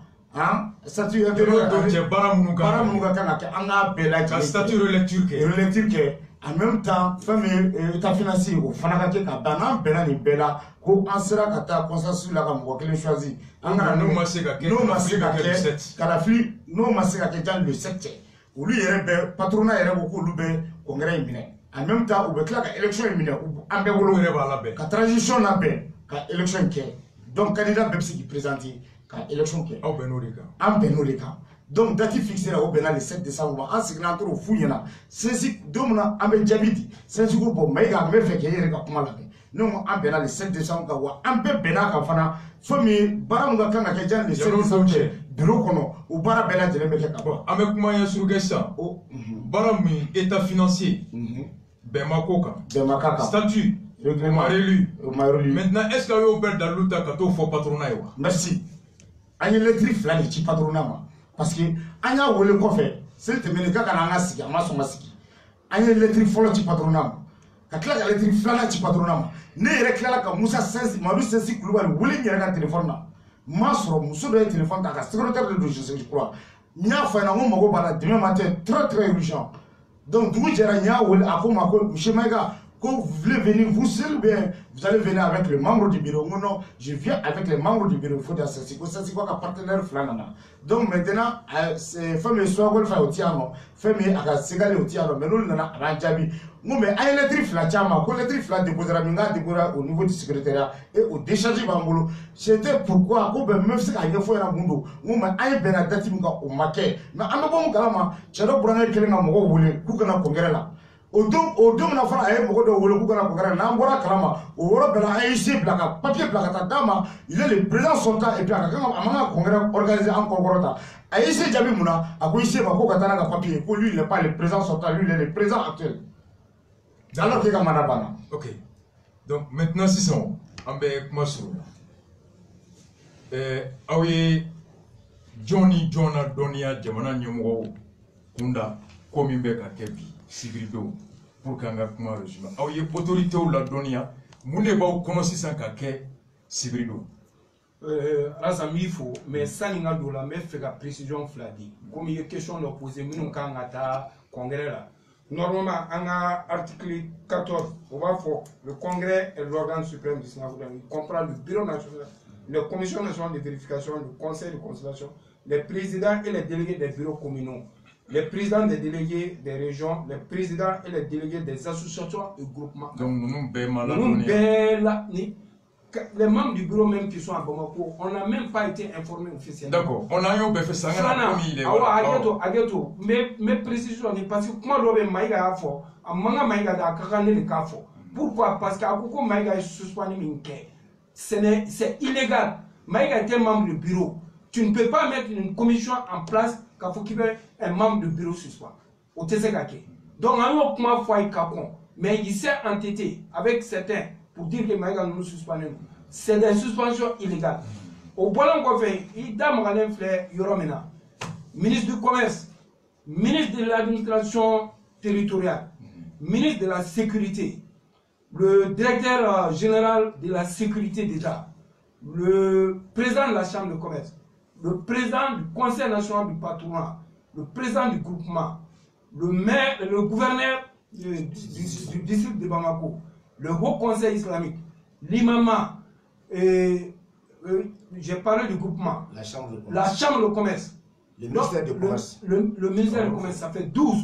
statut cɛ baara minnu ka kan ka kɛ an k'a bɛɛ lajɛlen ka statut relecture kɛ en même temps fɛn min état financier o fana ka kɛ ka ban n'an bɛnna nin bɛɛ la ko an sera ka taa consensus la ka mɔgɔ kelen choisi an kana n'o ma se ka kɛ n'o ma se ka kɛ jan le 7 cɛ olu yɛrɛ bɛ patronat yɛrɛ ko k'olu bɛ congrès in minɛ en même temps u bɛ tila ka élection in minɛ an bɛɛ bolo yɛrɛ b'a labɛn ka transition labɛn ka élection kɛ donc candidat bɛɛ bɛ se k'i présenter ka élection kɛ aw bɛnn'o de kan an bɛnn'o de kan donc date fixée la o bɛnna le 7 décembre an sigira an t'o f'u ɲɛna Sensi don min na an bɛ jaabi di Sensi ko bon Mayiga an bɛ fɛ k'e yɛrɛ ka kuma lamɛn ne ko an bɛnna le 7 décembre kan wa an bɛɛ bɛnna kan fana fɛn min baara min ka kan ka kɛ jan le 7 décembre cɛ bureau kɔnɔ o baara bɛɛ lajɛlen bɛ kɛ ka ban an bɛ kuma ɲɛsuru kɛ sisan baara min état financier bɛnba ko kan statut o ma réélu maintenant est ce que a y'o bɛɛ dalilu ta ka t'o fɔ patronat ye wa merci an ye lettre fila de ci patronat ma parce que an y'a wele kɔfɛ seli tɛmɛnen k'a kana an ka sigi an ma sɔn ka sigi an ye lettre fɔlɔ ci patronat ma ka tila ka lettre filanan ci patronat ma ne yɛrɛ tilala ka Madu Sensi Kulubali wele n yɛrɛ ka téléphone na n m'a sɔrɔ muso dɔ ye téléphone ta a ka secrétaire de don je crois n y'a fɔ a ɲɛna n ko mago b'a la demain matin très urgent donc dugu jɛra n y'a wele a ko n ma ko monsieur Mayiga quand vous voulez venir, vous seul bien, vous allez venir avec les membres du bureau. Non, je viens avec les membres du bureau. Il faut dire ça, c'est quoi qu'un partenaire flanana. Donc maintenant, c'est famille soit qu'on fait au tiano, famille à ségaler au tiano, mais nous n'en avons jamais. Nous, mais à l'électrique flatama, quand l'électrique flat déposera au niveau du secrétariat et au décharge bambolo. C'était pourquoi, même si il y a fait un mundo, nous, mais à benadati au maquet. Mais à bon calama, j'ai le premier qui est un mot voulu, qu'on a congrès là. O don na fana a ye mɔgɔ dɔ wele k'u kana congrès n'an bɔra kalama o yɔrɔ bɛɛ la an ye se bila ka papier bila ka taa d'a ma il est le président sortant et puis a ka kan a man ka congrès organiser an kɔkɔrɔ ta a ye se jaabi mun na a ko i se ma ko ka taa n'a ka papier ko lui il n'est pas le président sortant lui il est le président actuel alors k'e ka mana banna. ok donc maintenant sisan an bɛ kuma surunya aw ye jɔn ni jɔn na dɔnniya jamana ɲɛmɔgɔw kunda ko min bɛ ka kɛ bi sibiri don pour qu'an ka kuma résumé aw ye autorités la dɔnniya mun de b'aw kɔnɔ sisan ka kɛ sibiri don. Alasan n b'i fo mais sani n ka don la n bɛ fɛ ka précision fila di komi i ye question dɔ posé minnu kan ka taa congrès la normalement an ka article 14 o b'a fɔ le congrès est l'organe suprême du Sénat il comprend le bureau national les commissions nationales de vérification le conseil de conciliation les présidents et les délégués des bureaux communaux les présidents des délégués des régions, les présidents et les délégués des associations et groupements. Donc, les membres du bureau même qui sont à Bamako, on n'a même pas été informés officiellement. D'accord, on a eu fait ça. Mais précision n'est parce que comment l'on Maïga a fait, à Manga Maïga a Kakane le Kafo. Pourquoi? Parce qu'à Koko Maïga est suspendu Minke. C'est illégal. Maïga était membre du bureau. Tu ne peux pas mettre une commission en place qu'il faut qu'il y ait un membre du bureau suspendu. Au Tessegake. Donc, on a eu un Kakon. Mais il s'est entêté avec certains pour dire que Maïga nous suspendons. C'est des suspensions illégales. Au Bolon Kofé, il a un frère Yoromena, ministre du Commerce, ministre de l'Administration territoriale, ministre de la Sécurité, le directeur général de la Sécurité d'État, le président de la Chambre de commerce, le président du Conseil national du patronat, le président du groupement, le maire, le gouverneur du district de Bamako, le Haut Conseil islamique, l'imama, j'ai parlé du groupement, la Chambre de commerce, le ministère du commerce. Le ministère du commerce, ça fait 12.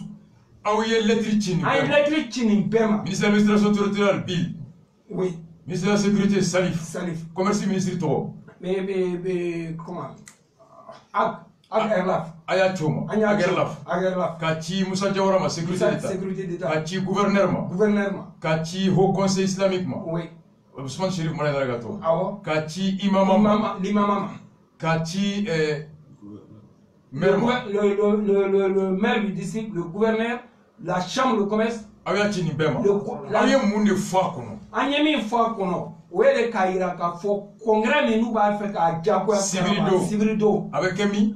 Ah oui, l'électricité. Ministre de l'administration territoriale, Bill. Oui. Ministre de la sécurité, Salif. Salif. Commerce, ministre Toro. mais comment Agerlaf. Aya Choma. Agerlaf. Kachi Moussa Diawara, sécurité d'État. Kachi gouvernement. Kachi Haut Conseil islamique. Oui. Ousmane Chérif Moulay Daragato. Kachi Imamama. Kachi le maire du district, le gouverneur, la chambre de commerce. Aya Chini Bema. Aya Mounde Fakono. Aya mi Fakono. Wele Kaira ka fo congrès mi nous va faire ka Djako Sivrido. Avec Emi.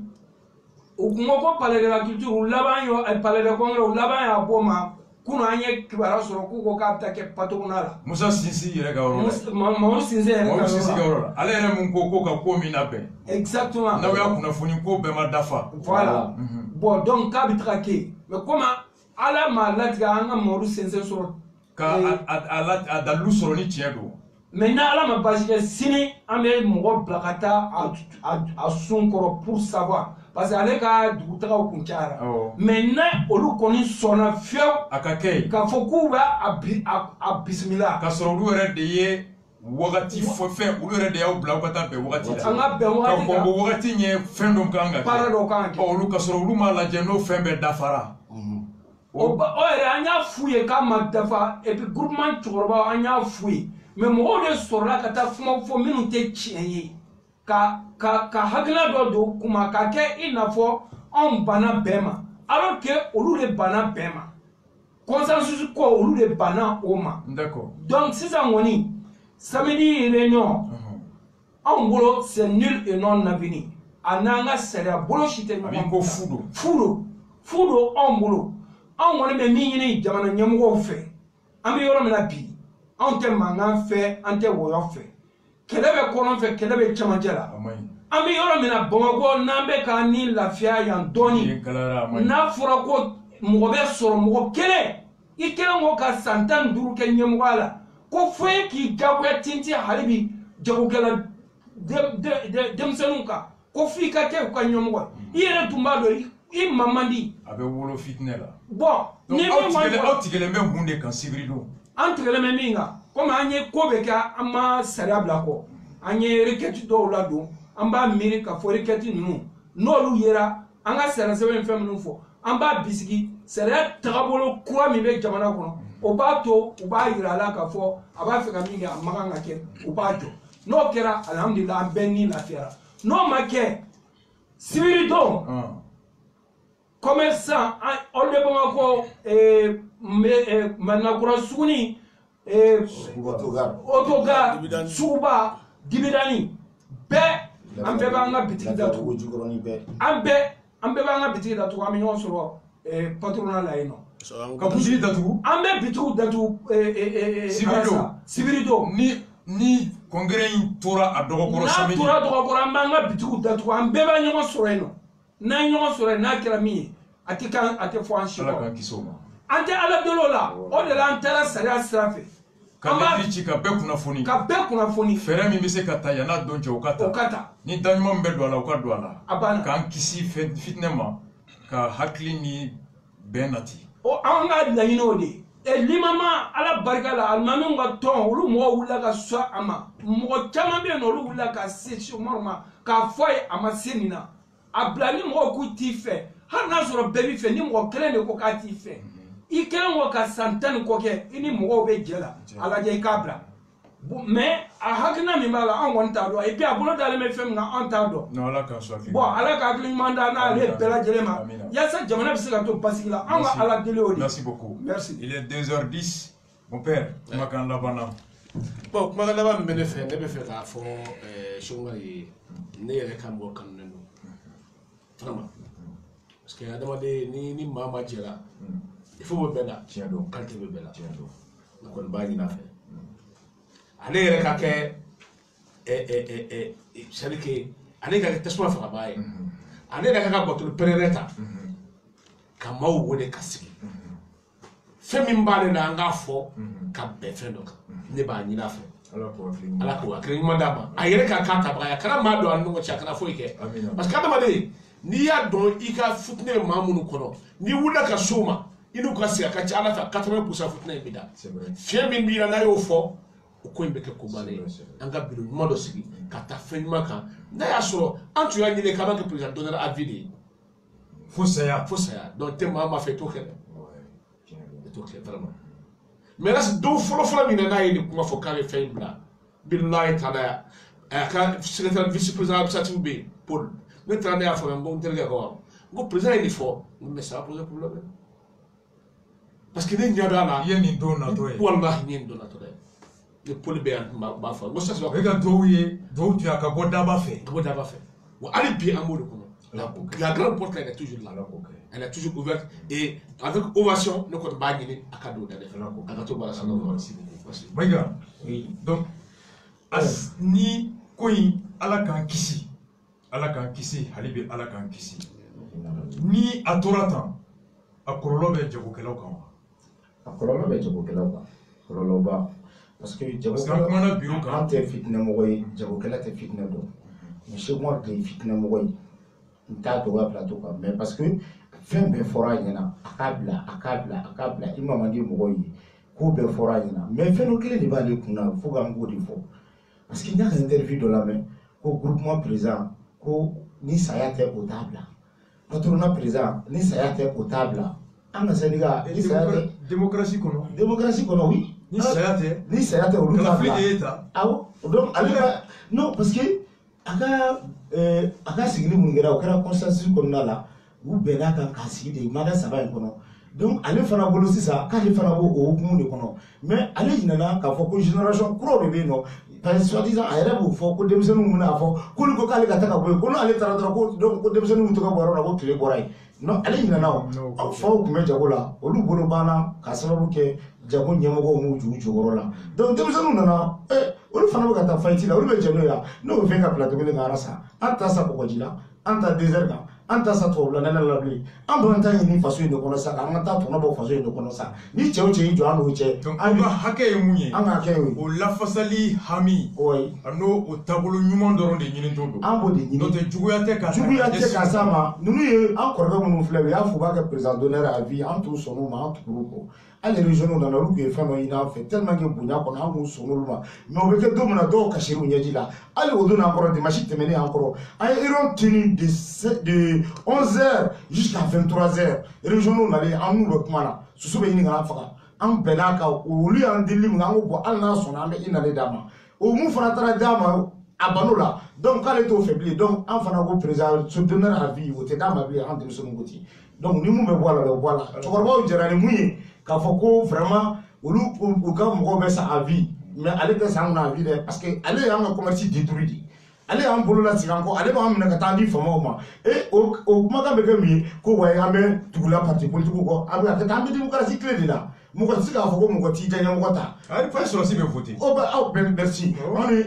Ukumoko palais de la culture, là-bas, il palais de congrès, là-bas, il y a Boma, Kuna Anye Kibara sur Kuko Kaptake Patronala. Moussa Sisi, il est gaorona. Maman Sisi, allez, mon coco, Kapomina Pe. Exactement. Nawea Kunafuniko Bema Dafa. Voilà. Bon, donc, Kabitrake. Mais comment, à la malade, il y a un Moru Sensei sur. À Dalou Soroni Tiago. Maintenant, à la base, Sini, Amé Moro Blakata à son corps pour savoir. Parce que ale ka dugutaga o kunchara maintenant olu koni sona fiaw akakay ka foku ba a bismillah ka soro olu yɛrɛ de ye wagati fo fɛn olu yɛrɛ de y'aw bila ka taa bɛn wagati la an ka bɛn wagati ka kɔngo wagati ɲɛ fɛn dɔ kan ka kɛ baara dɔ kan ka kɛ olu ka sɔrɔ olu m'a lajɛ n'o fɛn bɛɛ dafara o yɛrɛ an y'a f'u ye k'a ma dafa et puis groupement cɛkɔrɔbaw an y'a f'u ye mais mɔgɔw de sɔrɔla ka taa kuma fɔ minnu tɛ tiɲɛ ye ka hakilina dɔ don kuma ka kɛ i n'a fɔ anw banna bɛɛ ma alors que olu de banna bɛɛ ma consensus ko olu de banna o ma donc sisan kɔni samedi réunion anw bolo c'est nul et non avenu a n'an ka sariya bolo si tɛ ɲɔgɔn ko fu don anw bolo anw kɔni bɛ min ɲini jamana ɲɛmɔgɔw fɛ an bɛ yɔrɔ min na bi anw tɛ mankan fɛ an tɛ wɔyɔ fɛ kɛlɛ bɛ kɔrɔn fɛ kɛlɛ bɛ cɛmancɛ la an bɛ yɔrɔ min na Bamakɔ n'an bɛ k'an ni lafiya yan dɔɔni n'a fɔra ko mɔgɔ bɛ sɔrɔ mɔgɔ kelen i kelen ko ka san 15 kɛ ɲɛmɔgɔya la ko fo ye k'i jagoya tintin hali bi jagokɛla denmisɛnninw kan ko f'i ka kɛ u ka ɲɛmɔgɔ i yɛrɛ tun b'a dɔn i ma man di a bɛ wolo fitinɛ la bon ni min ma aw tigɛlen bɛ mun de kan Sibirido an tigɛlen bɛ min kan komi an ye ko bɛ kɛ an ma sariya bila kɔ an ye requête dɔw ladon an b'a miiri k'a fɔ requête ninnu n'olu yera an ka sariya sɛbɛn fɛn minnu fɔ an b'a bisigi sariya tagabolo kura min bɛ jamana kɔnɔ o b'a to u b'a yira a la k'a fɔ a b'a fɛ ka min kɛ a man kan ka kɛ u b'a jɔ n'o kɛra alhamdulillah an bɛɛ ni lafiyara n'o ma kɛ Sibirido commerçant olu de Bamakɔ Manakura Suguni Autogar Suguba Dibidani bɛɛ an bɛɛ b'an ka bitigi datugu an bɛɛ b'an ka bitigi datugu an bɛ ɲɔgɔn sɔrɔ patronat la yen nɔ ka bitigi datugu an bɛ bitigiw datugu Sibirido ni congrès in tora a dɔgɔkɔrɔ samedi n'a tora dɔgɔkɔrɔ an b'an ka bitigiw datugu an bɛɛ b'a ɲɔgɔn sɔrɔ yen nɔ n'an ye ɲɔgɔn sɔrɔ yen n'a kɛra min ye a tɛ fɔ an si kɔ an tɛ ala deli o la o de la an taara sariya sira fɛ ka bɛɛ ci ka bɛɛ kunnafoni fɛɛrɛ min bɛ se ka ta yan'a don cɛ o ka ta ni daɲuman bɛ don a la o ka don a la k'an kisi fitinɛ ma ka hakili ni bɛn nati an ka laɲini o de ye limama ala barika la alimamiw ka tɔn olu mɔgɔw wulila ka sɔn a ma mɔgɔ caman bɛ yen nɔ olu wulila ka se Umaru ma k'a fɔ a ye a ma se nin na a bila ni mɔgɔw k'u t'i fɛ hali n'a sɔrɔ bɛɛ b'i fɛ ni mɔgɔ kelen de ko k'a t'i fɛ i kelen ko ka san 10 ni kɔ kɛ i ni mɔgɔw bɛ jɛ la a lajɛ i k'a bila mais a hakilina min b'a la an kɔni t'a dɔn et puis a bolo dalen bɛ fɛn min kan an t'a dɔn bon ala ka hakili ɲuman da n'ale bɛɛ lajɛlen ma yaasa jamana bɛ se ka to basigi la an ka ala deli o de. Merci beaucoup. Merci. Il est 2h10 mon père kumakan laban na. Bon kumakan laban min bɛ ne fɛ ne bɛ fɛ k'a fɔ Songare ye ne yɛrɛ ka mɔgɔ kanunen don vraiment parce que adamaden ni maa ma jɛra il faut bɛ bɛɛ la tiɲɛ don qualité bɛ bɛɛ la tiɲɛ don ne kɔni b'a ɲin'a fɛ ale yɛrɛ ka kɛ c'est à dire que ale ka kɛ tasuma fagabaa ye ale yɛrɛ ka bato pɛrɛrɛ ta ka maaw wele ka sigi fɛn min b'ale la an k'a fɔ ka bɛn fɛn dɔ kan ne b'a ɲin'a fɛ ala k'o hakili ɲuman d'a ma a yɛrɛ ka k'a tabaga a kana maa don a ni ɲɔgɔn cɛ a kana foyi kɛ parce que adamaden n'i y'a dɔn i ka fitinɛ bɛ maa minnu kɔnɔ n'i wulila ka s'o ma i n'u ka sigi a ka ca ala fɛ 80% fitinɛ in bɛ da fiɲɛ min b'i la n'a y'o fɔ o ko in bɛ kɛ koba de ye an ka biro ɲuman dɔ sigi ka taa fɛn ɲuman kan n'a y'a sɔrɔ an tun y'a ɲini k'an b'a kɛ président d'honneur à vie de ye fo saya donc tɛ maa fɛ i t'o kɛ dɛ i t'o kɛ vraiment mais là don fɔlɔ min na n'a ye nin kuma fɔ k'a bɛ fɛn in bila bilahi taala a ka secrétaire vice président administratif bɛ yen Paul ne taara ne y'a fɔ n ko n terikɛ ko n ko président ye nin fɔ mais ça va poser problème parce que ne ɲɛ dɔn a la i ye nin don natɔ ye wallahi n ye nin don natɔ ye ni Paul bɛ yan b'a fɔ n ko ça se va o ye ka duwawu ye duwawu tun y'a ka bɔ daba fɛ wa hali bi an b'o de kɔnɔ la grande porte elle est toujours là elle est toujours ouverte et avec ovation ne kɔni b'a ɲini a ka don da dɛ a ka to baara sa Maïga donc ni ko in ala k'an kisi hali bi ala k'an kisi ni a tora tan a kɔlɔlɔ bɛ jagokɛlaw kan wa a kɔlɔlɔ bɛ jagokɛlaw kan kɔlɔlɔba parce que jagokɛla biro kan an tɛ fitinɛmɔgɔ ye jagokɛla tɛ fitinɛ dɔn mais Cheikh Oumar de ye fitinɛmɔgɔ ye n t'a dɔgɔya plateau kan mais parce que fɛn bɛɛ fɔra a ɲɛna a k'a bila i ma man di mɔgɔw ye ko bɛɛ fɔra a ɲɛna mais fɛn dɔ kelen de b'ale kunna fo k'an k'o de fɔ parce que n y'a ka interview dɔ lamɛn ko groupement président ko ni saya tɛ o t'a bila patronat président ni saya tɛ o t'a bila an ka syndicat ni saya tɛ démocratie kɔnɔ oui ni saya tɛ olu t'a bila awɔ donc ale ka non parce que a ka sigili mun kɛra o kɛra consensus kɔnɔna la u bɛn'a kan k'a sigi de mada saba in kɔnɔ donc ale fana bolo sisan k'ale fana b'o hukumu de kɔnɔ mais ale ɲinɛna k'a fɔ ko génération kuraw de bɛ yen nɔ parce que soi-disant a yɛrɛ b'o fɔ ko denmisɛnninw bɛna fɔ k'olu ko k'ale ka taa ka bɔ yen ko n'ale taara dɔrɔn ko donc ko denmisɛnninw bɛ to ka bɔ yɔrɔ la ko tile bɔra yen non ale ɲinɛna o faw tun bɛ jago la olu bolo banna k'a sababu kɛ jago ɲɛmɔgɔw m'u jɔ u jɔyɔrɔ la donc denmisɛnninw nana olu fana bɛ ka taa fayiti la olu bɛ jɛ n'o ye n'o bɛ fɛn ka plateau kelen kan sa an ta sa kɔgɔji la an ta désert kan an ta sa tubabula nɛnɛ la bilen an bɛ ta ɲini faso in de kɔnɔ sa k'an ka taa tɔnɔ bɔ faso in de kɔnɔ sa ni cɛ o cɛ y'i jɔ an n'o cɛ donc an ka hakɛ ye mun ye an ka hakɛ ye o lafasali hami a n'o o taabolo ɲuman dɔrɔn de ɲini t'o don an b'o de ɲini n'o tɛ juguya tɛ k'a s'a ma ninnu ye an kɔrɔkɛ minnu filɛ u y'a fɔ u b'a kɛ président d'honneur à vie an t'u sɔn o ma an tugur'u kɔ hali région nana olu tun ye fɛn dɔ ɲini an fɛ tellement que bonya kɔnɔ an k'u sɔn olu ma mais o bɛ kɛ don min na dɔw kasir'u ɲɛji la hali o don n'an kɔrɔ dimanche tɛmɛnen an kɔrɔ an ye réunion tenu de 11h jusqu'à 23h région nalen an n'u bɛ kuma na soso bɛ ɲini ka an faga an bɛn'a kan olu y'an deli min an ko bɔn hali n'a sɔnna an bɛ i nalen d'a ma o mun fana taara d'a ma a ban'o la donc k'ale t'o fɛ bilen donc an fana ko président d'honneur à vie o tɛ d'a ma bilen an denmisɛnninw ko ten donc ni mun bɛ bɔ a la o bɔ a la cɛkɔrɔbaw jɛra ni mun ye k'a fɔ ko vraiment olu u ka mɔgɔw bɛ sa à vie mais ale tɛ sa an kunna à vie dɛ parce que ale y'an ka commerce détruit de ale y'an bolo lasigi an kɔ ale b'an minɛ ka taa di faamaw ma o kumakan bɛ kɛ min ye ko wayi an bɛ tugula parti politique kɔ an bɛ ka taa an bɛ démocratie tile de la mɔgɔ tɛ se k'a fɔ ko mɔgɔ t'i diya ɲɛmɔgɔ ta hali pas sɔrɔsi bɛ voter o bɛ aw bɛɛ merci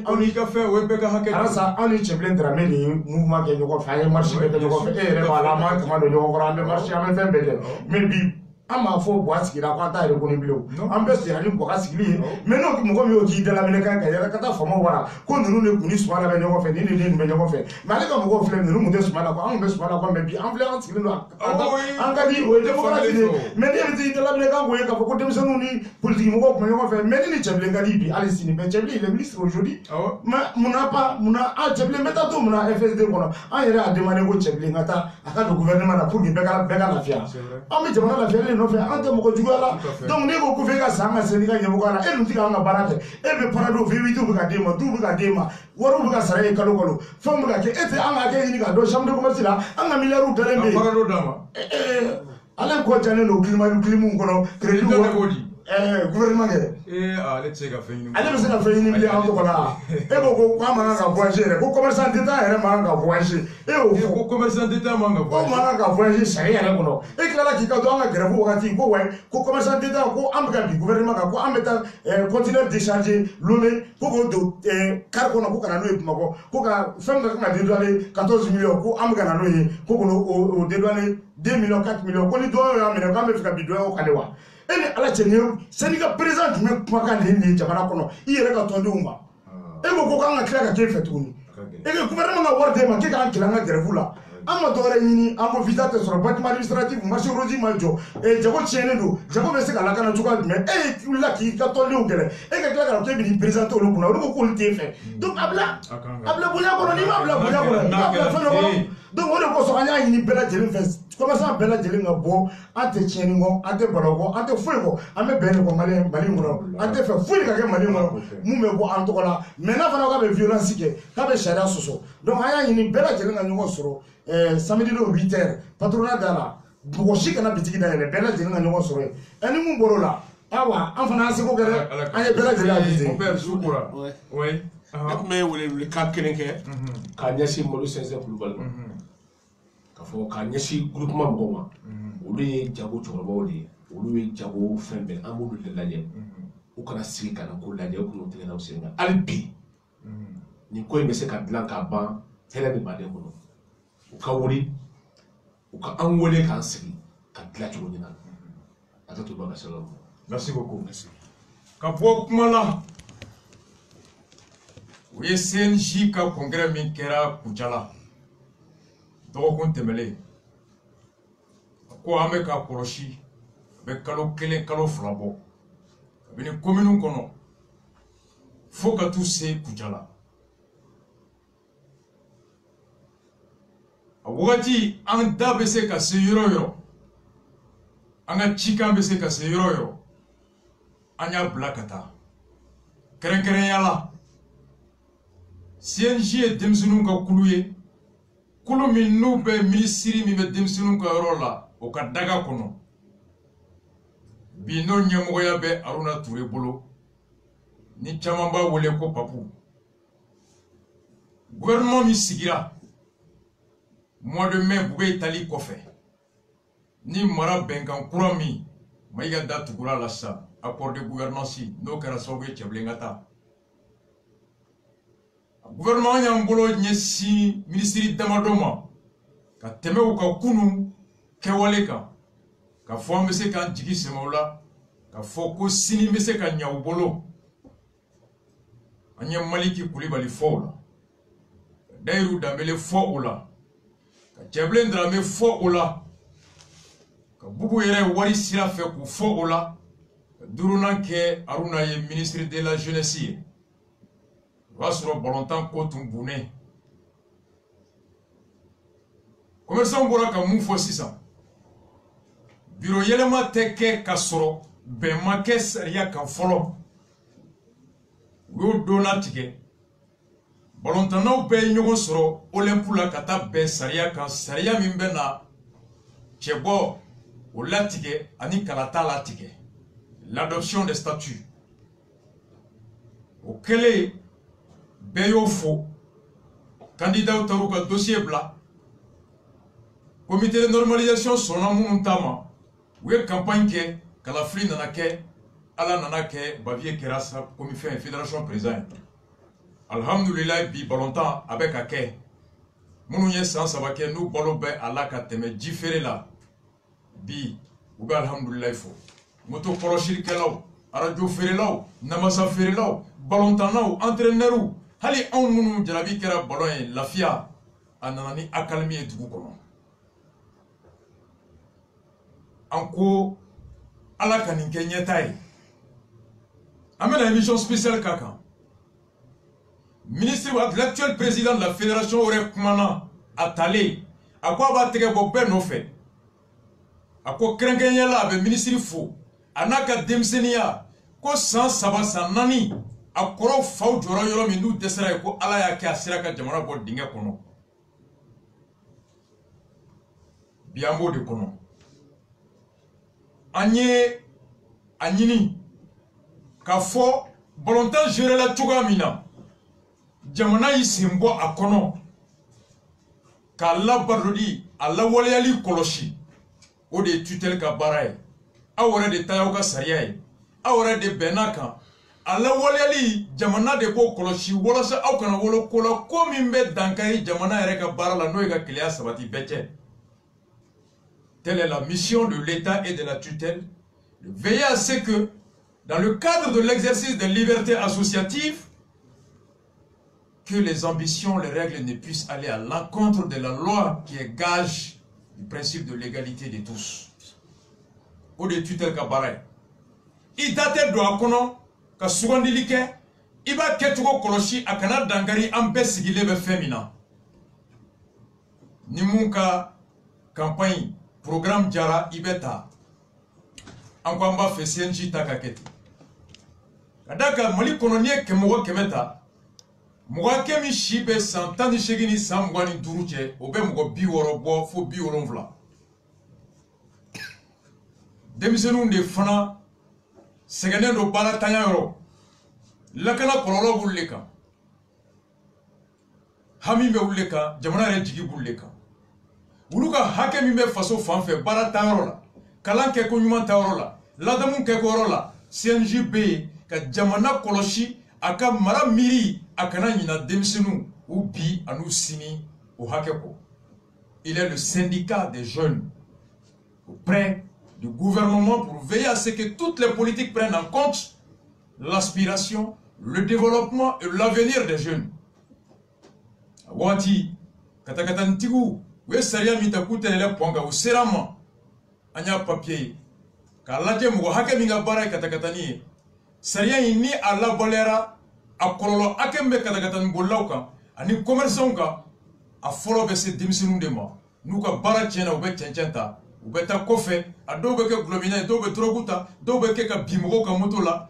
aw n'i ka fɛn o ye bɛɛ ka hakɛ de ye alasa aw ni cɛbilen Dramé de ye mouvement kɛ ɲɔgɔn fɛ an ye marche bɛɛ kɛ ɲɔgɔn fɛ e yɛrɛ b'a la an b'an kama don ɲɔgɔn kɔrɔ an bɛ marche an bɛ fɛn bɛɛ kɛ mais bi an m'a fɔ Buwa sigira ko an t'a reconnu bilen an bɛɛ sigira ni Buwa ka sigili ye mais n'o mɔgɔ min y'o k'i dalaminɛ kan ka yɛlɛ ka taa faamaw bara ko ninnu de kun ni Sumala bɛ ɲɔgɔn fɛ nin de nin bɛ ɲɔgɔn fɛ mais ale ka mɔgɔw filɛ ninnu kun tɛ Sumala kɔ anw bɛ Sumala kɔ mais bi an filɛ an sigilen don an ka di o ye démocratie de mais ni yɛrɛ t'i dalaminɛ kan k'o ye k'a fɔ ko denmisɛnninw ni politique mɔgɔw kun bɛ ɲɔgɔn fɛ mais ni cɛbilen ka di bi hali sini mais cɛbilen il est ministre aujourd'hui mais munna an cɛbilen bɛ taa to munna FSD kɔnɔ an yɛrɛ a demandé ko cɛbilen ka taa a ka don gouvernement na pour que bɛɛ ka lafiya an bɛ jamana lafiyalen nɔfɛ an tɛ mɔgɔ juguya la donc ne ko f'e ka san ka syndicat ɲɛmɔgɔ la e dun tɛ k'an ka baara kɛ e bɛ para don V8 bɛ ka d'e ma du bɛ ka d'e ma wariw bɛ ka sara e kalo kalo fɛnw bɛ ka kɛ e tɛ an ka hakɛ ɲini k'a dɔn chambre de commerce la an ka miliyariw dalen bɛ yen para dɔ d'a ma ale kɔ jannen don climat kɔnɔ crédit gouvernement kɛ ale tɛ se ka fɛn ɲini ale bɛ se ka fɛn ɲini bilen an tɔgɔ la e ko k'a man kan ka voyager yɛrɛ ko commerçant d'État yɛrɛ man kan ka voyager e y'o fɔ ko commerçant d'État man kan ka voyager ko man kan ka voyager sariya yɛrɛ kɔnɔ e tilala k'i ka to an ka grève wagati ko wayi ko commerçant d'État ko an bɛ ka bin gouvernement kan ko an bɛ taa conteneur décharger Lomé ko k'o don car kɔnɔ ko ka na n'o ye Bamakɔ ko ka fɛn dɔ kan ka dédouaner 14 millions ko an bɛ ka na n'o ye ko k'o dédouaner 2 millions 4 millions ko ni dɔw y'a minɛ k'an bɛ fɛ ka bin dɔw kan de wa e ni ala cɛ ni syndicat président jumɛn kumakan de ye nin jamana kɔnɔ i yɛrɛ ka tɔndenw ma e ko k'an ka tila ka k'e fɛ tuguni e ka gouvernement ka wari d'e ma k'e k'an kɛlɛ an ka grève la Amadore Nini, Amo Visate sur le bâtiment administratif, Marché Rodi Maljo, et Jago Tchénédo, Jago Messek à la Canatuka, mais et là qui a tollé au Gélé, et que là, qui est présenté au Luguna, le coup de fait. Donc, Abla Bouya Koloni, Abla Bouya Koloni, donc on ne peut pas y Bella Jelly Fest. Comment ça, Bella Jelly Nabo, Ante Tchéningo, Ante Balogo, Ante Fuego, Ame Benno, Malimo, Ante Fuego, Malimo, Moumebo Antola, maintenant, on a violence, Kabe Shara Soso. Donc, il y a une Bella Jelly Nabo, samedi le 8h, patronat d'Ala, Boshi Kana Bitiki d'aller, Bella Jelly Nabo, et nous, Borola. Awa, enfin, c'est quoi, Bella Jelly. Mon père, Soukoura. Oui. Mais le cas Kénéké, Kanyasi Molu Sense Kulubal. Kafo Kanyasi groupement Goma. Olu Jago Choroboli, Olu Jago Fembe, Amour de l'Allier. Ou kana sigi kana ko lajɛ o kun tɛgɛ na o sen kan hali bi nin ko in bɛ se ka dilan ka ban hɛrɛ bɛ baden kɔnɔ u ka wuli u ka an wele k'an sigi ka dilan cogo ɲini a ka to ba ka se la. Merci beaucoup. Merci. Ka bɔ kuma la o ye CNJ ka congrès min kɛra Kucala dɔgɔkun tɛmɛlen ko an bɛ ka kɔlɔsi a bɛ kalo kelen kalo fila bɔ. Bini commune kono fo ka tu se Kucala a wagati an da bɛ se ka se yɔrɔ yɔrɔ an ka cikan bɛ se ka se yɔrɔ yɔrɔ an y'a bila ka taa kɛrɛnkɛrɛnya la CNJ ye denmisɛnninw ka kulu ye kulu min n'u bɛ minisiri min bɛ denmisɛnninw ka yɔrɔ la o ka daga kɔnɔ bi n'o ɲɛmɔgɔya bɛ Aruna Ture bolo ni caman b'a wele ko Papu gouvernement min sigira mois de mai Bugey tali kɔfɛ ni mara bɛnkan kura min Mayiga da tugura la sisan accord de gouvernance n'o kɛra sababu ye cɛbilen ka taa gouvernement y'an bolo ɲɛsin minisiri damadɔ ma ka tɛmɛ u ka kunu kɛwale kan ka fɔ an bɛ se k'an jigi sɛmɛ o la ka fɔ ko sini bɛ se ka ɲɛ u bolo an ye Maliki Kulibali fɔ o la ka Dayiru Danbele fɔ o la ka Cɛbilen Dramé fɔ o la ka Bubu yɛrɛ wari sira fɛ k'u fɔ o la ka duurunan kɛ Aruna ye ministre de la jeunesse ye o y'a sɔrɔ balontan ko tun bunnen commerçant bɔra ka mun fɔ sisan bureau yɛlɛma tɛ kɛ ka sɔrɔ bɛn ma kɛ sariya kan fɔlɔ u y'o don latigɛ balontannaw bɛɛ ye ɲɔgɔn sɔrɔ Olympe la ka taa bɛn sariya kan sariya min bɛ na cɛbɔ o latigɛ ani kalata latigɛ l'adoption des statuts o kɛlen bɛɛ y'o fo candidat taar'u ka dossier bila comité de normalisation sɔnna minnu ta ma u ye campagne kɛ kalafili nana kɛ ala nana kɛ bavier kɛra sa comme fɛn fédération président alhamdulillah bi balontan a bɛ ka kɛ minnu ye san 3 kɛ n'u balo bɛ a la ka tɛmɛ ji feere la bi u bɛ alhamdulillah fo moto kɔlɔsilikɛlaw radio feerelaw namasa feerelaw balontannaw entraîneurs hali anw minnu jarabi kɛra balon ye lafiya a nana ni accalmie ye dugu kɔnɔ an ko ala ka nin kɛ ɲɛta ye an bɛna émission spéciale ka kan ministre l'actuel président de la fédération yɛrɛ kumana a talen a ko a b'a tɛgɛ bɔ bɛɛ nɔfɛ a ko kɛrɛnkɛrɛnnenya la a bɛ ministre fo a n'a ka denmisɛnninya ko san 3 san 4 a kɔrɔ faw jɔra yɔrɔ min n'u dɛsɛra ye ko ala y'a kɛ a sera ka jamana bɔ dingɛ kɔnɔ bi an b'o de kɔnɔ an ye a ɲini k'a fɔ balontan géré la cogoya min na jamana y'i sen bɔ a kɔnɔ k'a labadodi a lawaleyali kɔlɔsi o de ye tutelle ka baara ye aw yɛrɛ de ta y'aw ka sariya ye aw yɛrɛ de bɛnn'a kan a lawaleyali jamana de b'o kɔlɔsi walasa aw kana wolo ko la ko min bɛ dankari jamana yɛrɛ ka baara la n'o ye ka keleya sabati bɛɛ cɛ. Telle est la mission de l'État et de la tutelle, de veiller à ce que, dans le cadre de l'exercice des libertés associatives, que les ambitions, les règles ne puissent aller à l'encontre de la loi qui est gage du principe de l'égalité de tous. Au de tutel kabare. I date do akono ka sugandilike iba ketugo koloshi akana dangari ambe sigilebe femina. Nimunka campagne programme jara ibeta. Ankwamba fe CNJ takaketi. Kadaka mali kononie kemogo kemeta. Mwa kemi shibe santani shegini samwani duruche obe mgo biworo bo fo biworo mvla. Demisenu de fana segene do bala tanyaro. Lakana kololo bulleka. Hami me bulleka, jamana re jigi bulleka. Uluka hake mi me faso fanfe bala tanyaro la. Kalanke ko nyuma tanyaro la. Ladamun ke ko la. CNJB ka jamana koloshi aka mara miri akana nyina demisenu ou bi anou sini au hakeko. Il est le syndicat des jeunes auprès du gouvernement pour veiller à ce que toutes les politiques prennent en compte l'aspiration, le développement et l'avenir des jeunes. Wati katakatantigu we saria mitakute le ponga au serama anya papier ka laje mo hake minga bara katakatani saria ini alla bolera akololo akembe katakatan bolauka ani commerçant ka a folo be se demisenu de ma nuka bara tiena ube chencenta ube ta kofe a dobe ke globina dobe troguta dobe ke ka bimogo ka motola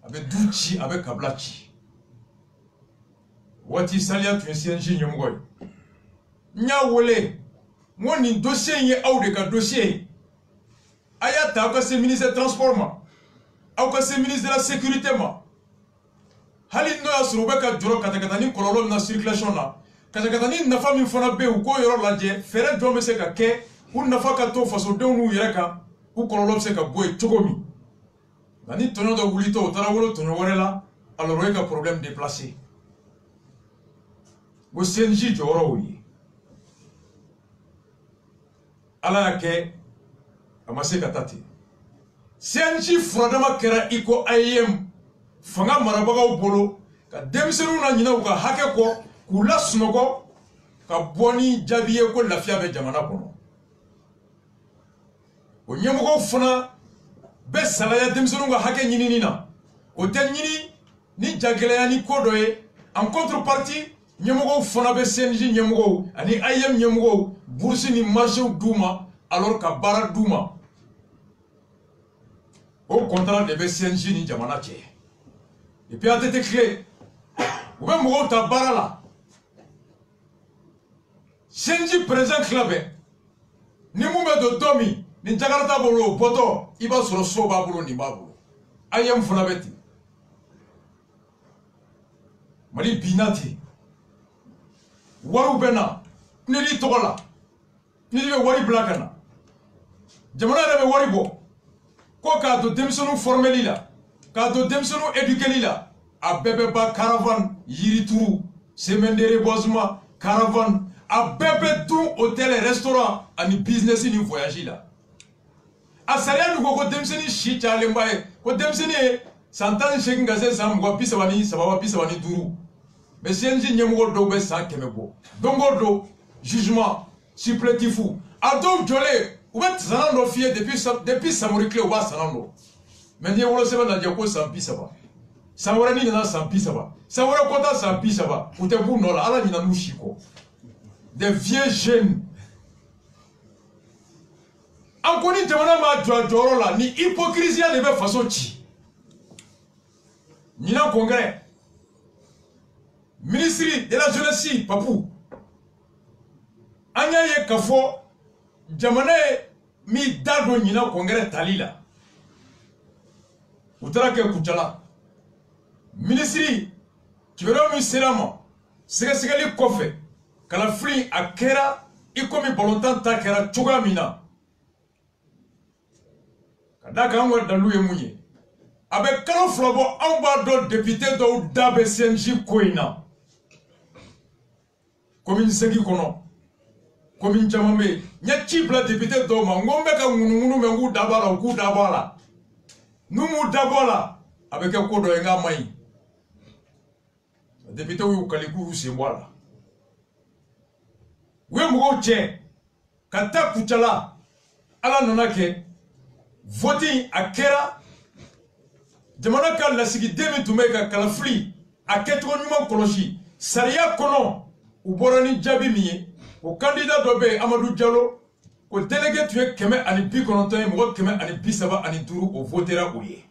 abe duchi abe kablachi wati salia tu CNJ nyomgoy nya wole ngoni dossier ye awde ka dossier ayata ka se ministre des transports ma au ka se ministre de la sécurité ma halindo ya surubeka joro katakatani kololo na circulation na katakatani nafa min fana be ko yoro laje fere do me se ka ke un nafa ka to faso de unu yereka u kololo se ka boy chogomi nani tono do wulito tarawolo tono worela alors we ka problème déplacé go CNJ joro wi ala yake amase katati CNJ frodama kera iko IM fanga marabaga bolo ka demisenu na nyina ka hake ko kula sunogo ka boni jabiye ko lafia be jamana kono o nyemogo funa be salaya demisenu ka hake nyini nina o te nyini ni jagele ya ni kodoye en contrepartie nyemogo funa be CNJ nyemogo ani IM nyemogo bourse ni marché duma alors ka bara duma au contrat de CNJ ni jamana che. Et puis à tête clé, vous pouvez me ta barala. CNJ présent club, ni moumé de Domi, ni Jakarta bolo, poto, il va sur le soba bolo ni babolo. Ayam funabeti. Mali binati. Waru bena, ni li tola, ni li wari blakana. Jamana rebe wari bo. Quoi qu'à de démissionner formel là. Quand de demsonu éduquer là, a bébé ba caravane, yirituru, semendere bozma, caravane, a bébé tout hôtel et restaurant, ani business ni voyage là. A salia nous ko demseni chicha lembaye, ko demseni santan shekin gaze sam ko pisawani sababa pisawani duru. Mais si enji nyemgo do be sa kemebo. Dongo do jugement supplétif. A do jolé, ou bet sanando fier depuis samoriclé ou ba sanando. Mais ni wolo seba na jako sampi saba. Sawara ni na sampi saba. Sawara kota sampi saba. Ute bu no la ala ni na nushiko. Des vieux jeunes. Ankoni jamana ma joro la ni hypocrisie de be façon chi. Ni na congrès. Ministre de la jeunesse papou. Anya ye kafo jamana mi dado ni na congrès talila. Utarake kuchala ministri kibero mi selama segali kofe kala free akera ikomi bolontan takera chuga mina kadaka ngwa daluye munye abe kalo flobo amba do député do dabe CNJ koina commune segi kono commune chamambe nyati bla député do ma ngombe ka ngunu mengu dabala ku dabala Numu dabola avec un codo enga mai. député ou kaliku c'est moi là oui mo tche kata kuchala ala nonake voting akera jamana ka la sigi demi tumeka kala fli aketro nyuma koloshi sariya kono uborani jabi miye o candidat dobe Amadou Diallo ko délégué tué keme ani bi kononton mo keme ani bi saba ani duru o votera oye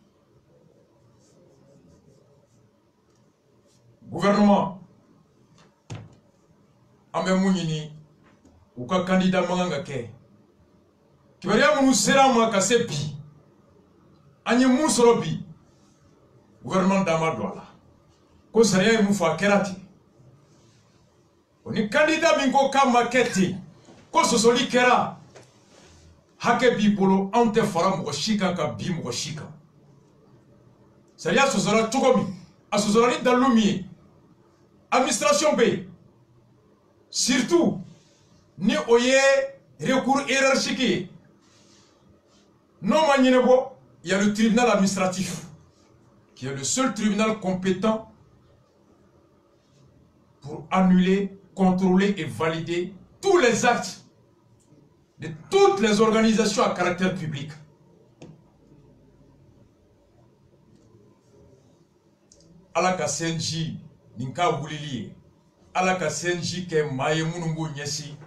gouvernement ambe munyini ou ka candidat manganga ke kibaria munu sera ma kase bi anye mun soro bi gouvernement dama dola ko sariya mu fa kerati oni candidat bingo ka maketi ko sosoli kera hake bi bolo ante fara mo shika ka bi mo shika sariya sosora tokobi asosora ni dalumi administration be surtout ni oye recours hiérarchique non magnenebo il y a le tribunal administratif qui est le seul tribunal compétent pour annuler, contrôler et valider tous les actes de toutes les organisations à caractère public. Alaka CNJ ninka wulili alaka CNJ ke maye munungu nyesi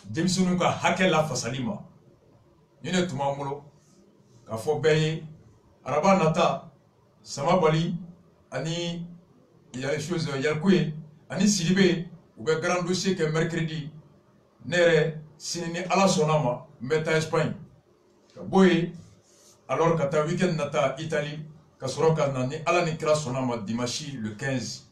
demisununga hakela fasalima yene tumamolo ka fo beye araba nata sama bali ani il y a les choses yalkoué ani Sidibé ou bien grand dossier que mercredi nere sinini ala sonama meta Espagne ka boye alors kata weekend nata Italie ka soroka nani ala ni kira sonama dimanche le 15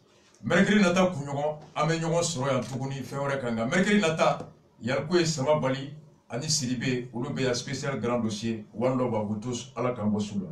mercredi nata kunyogon ame nyogon soro ya tuguni fewre kanga mercredi nata yalkoué sama bali ani Sidibé ulu be ya spécial grand dossier one love à vous tous ala kambo sula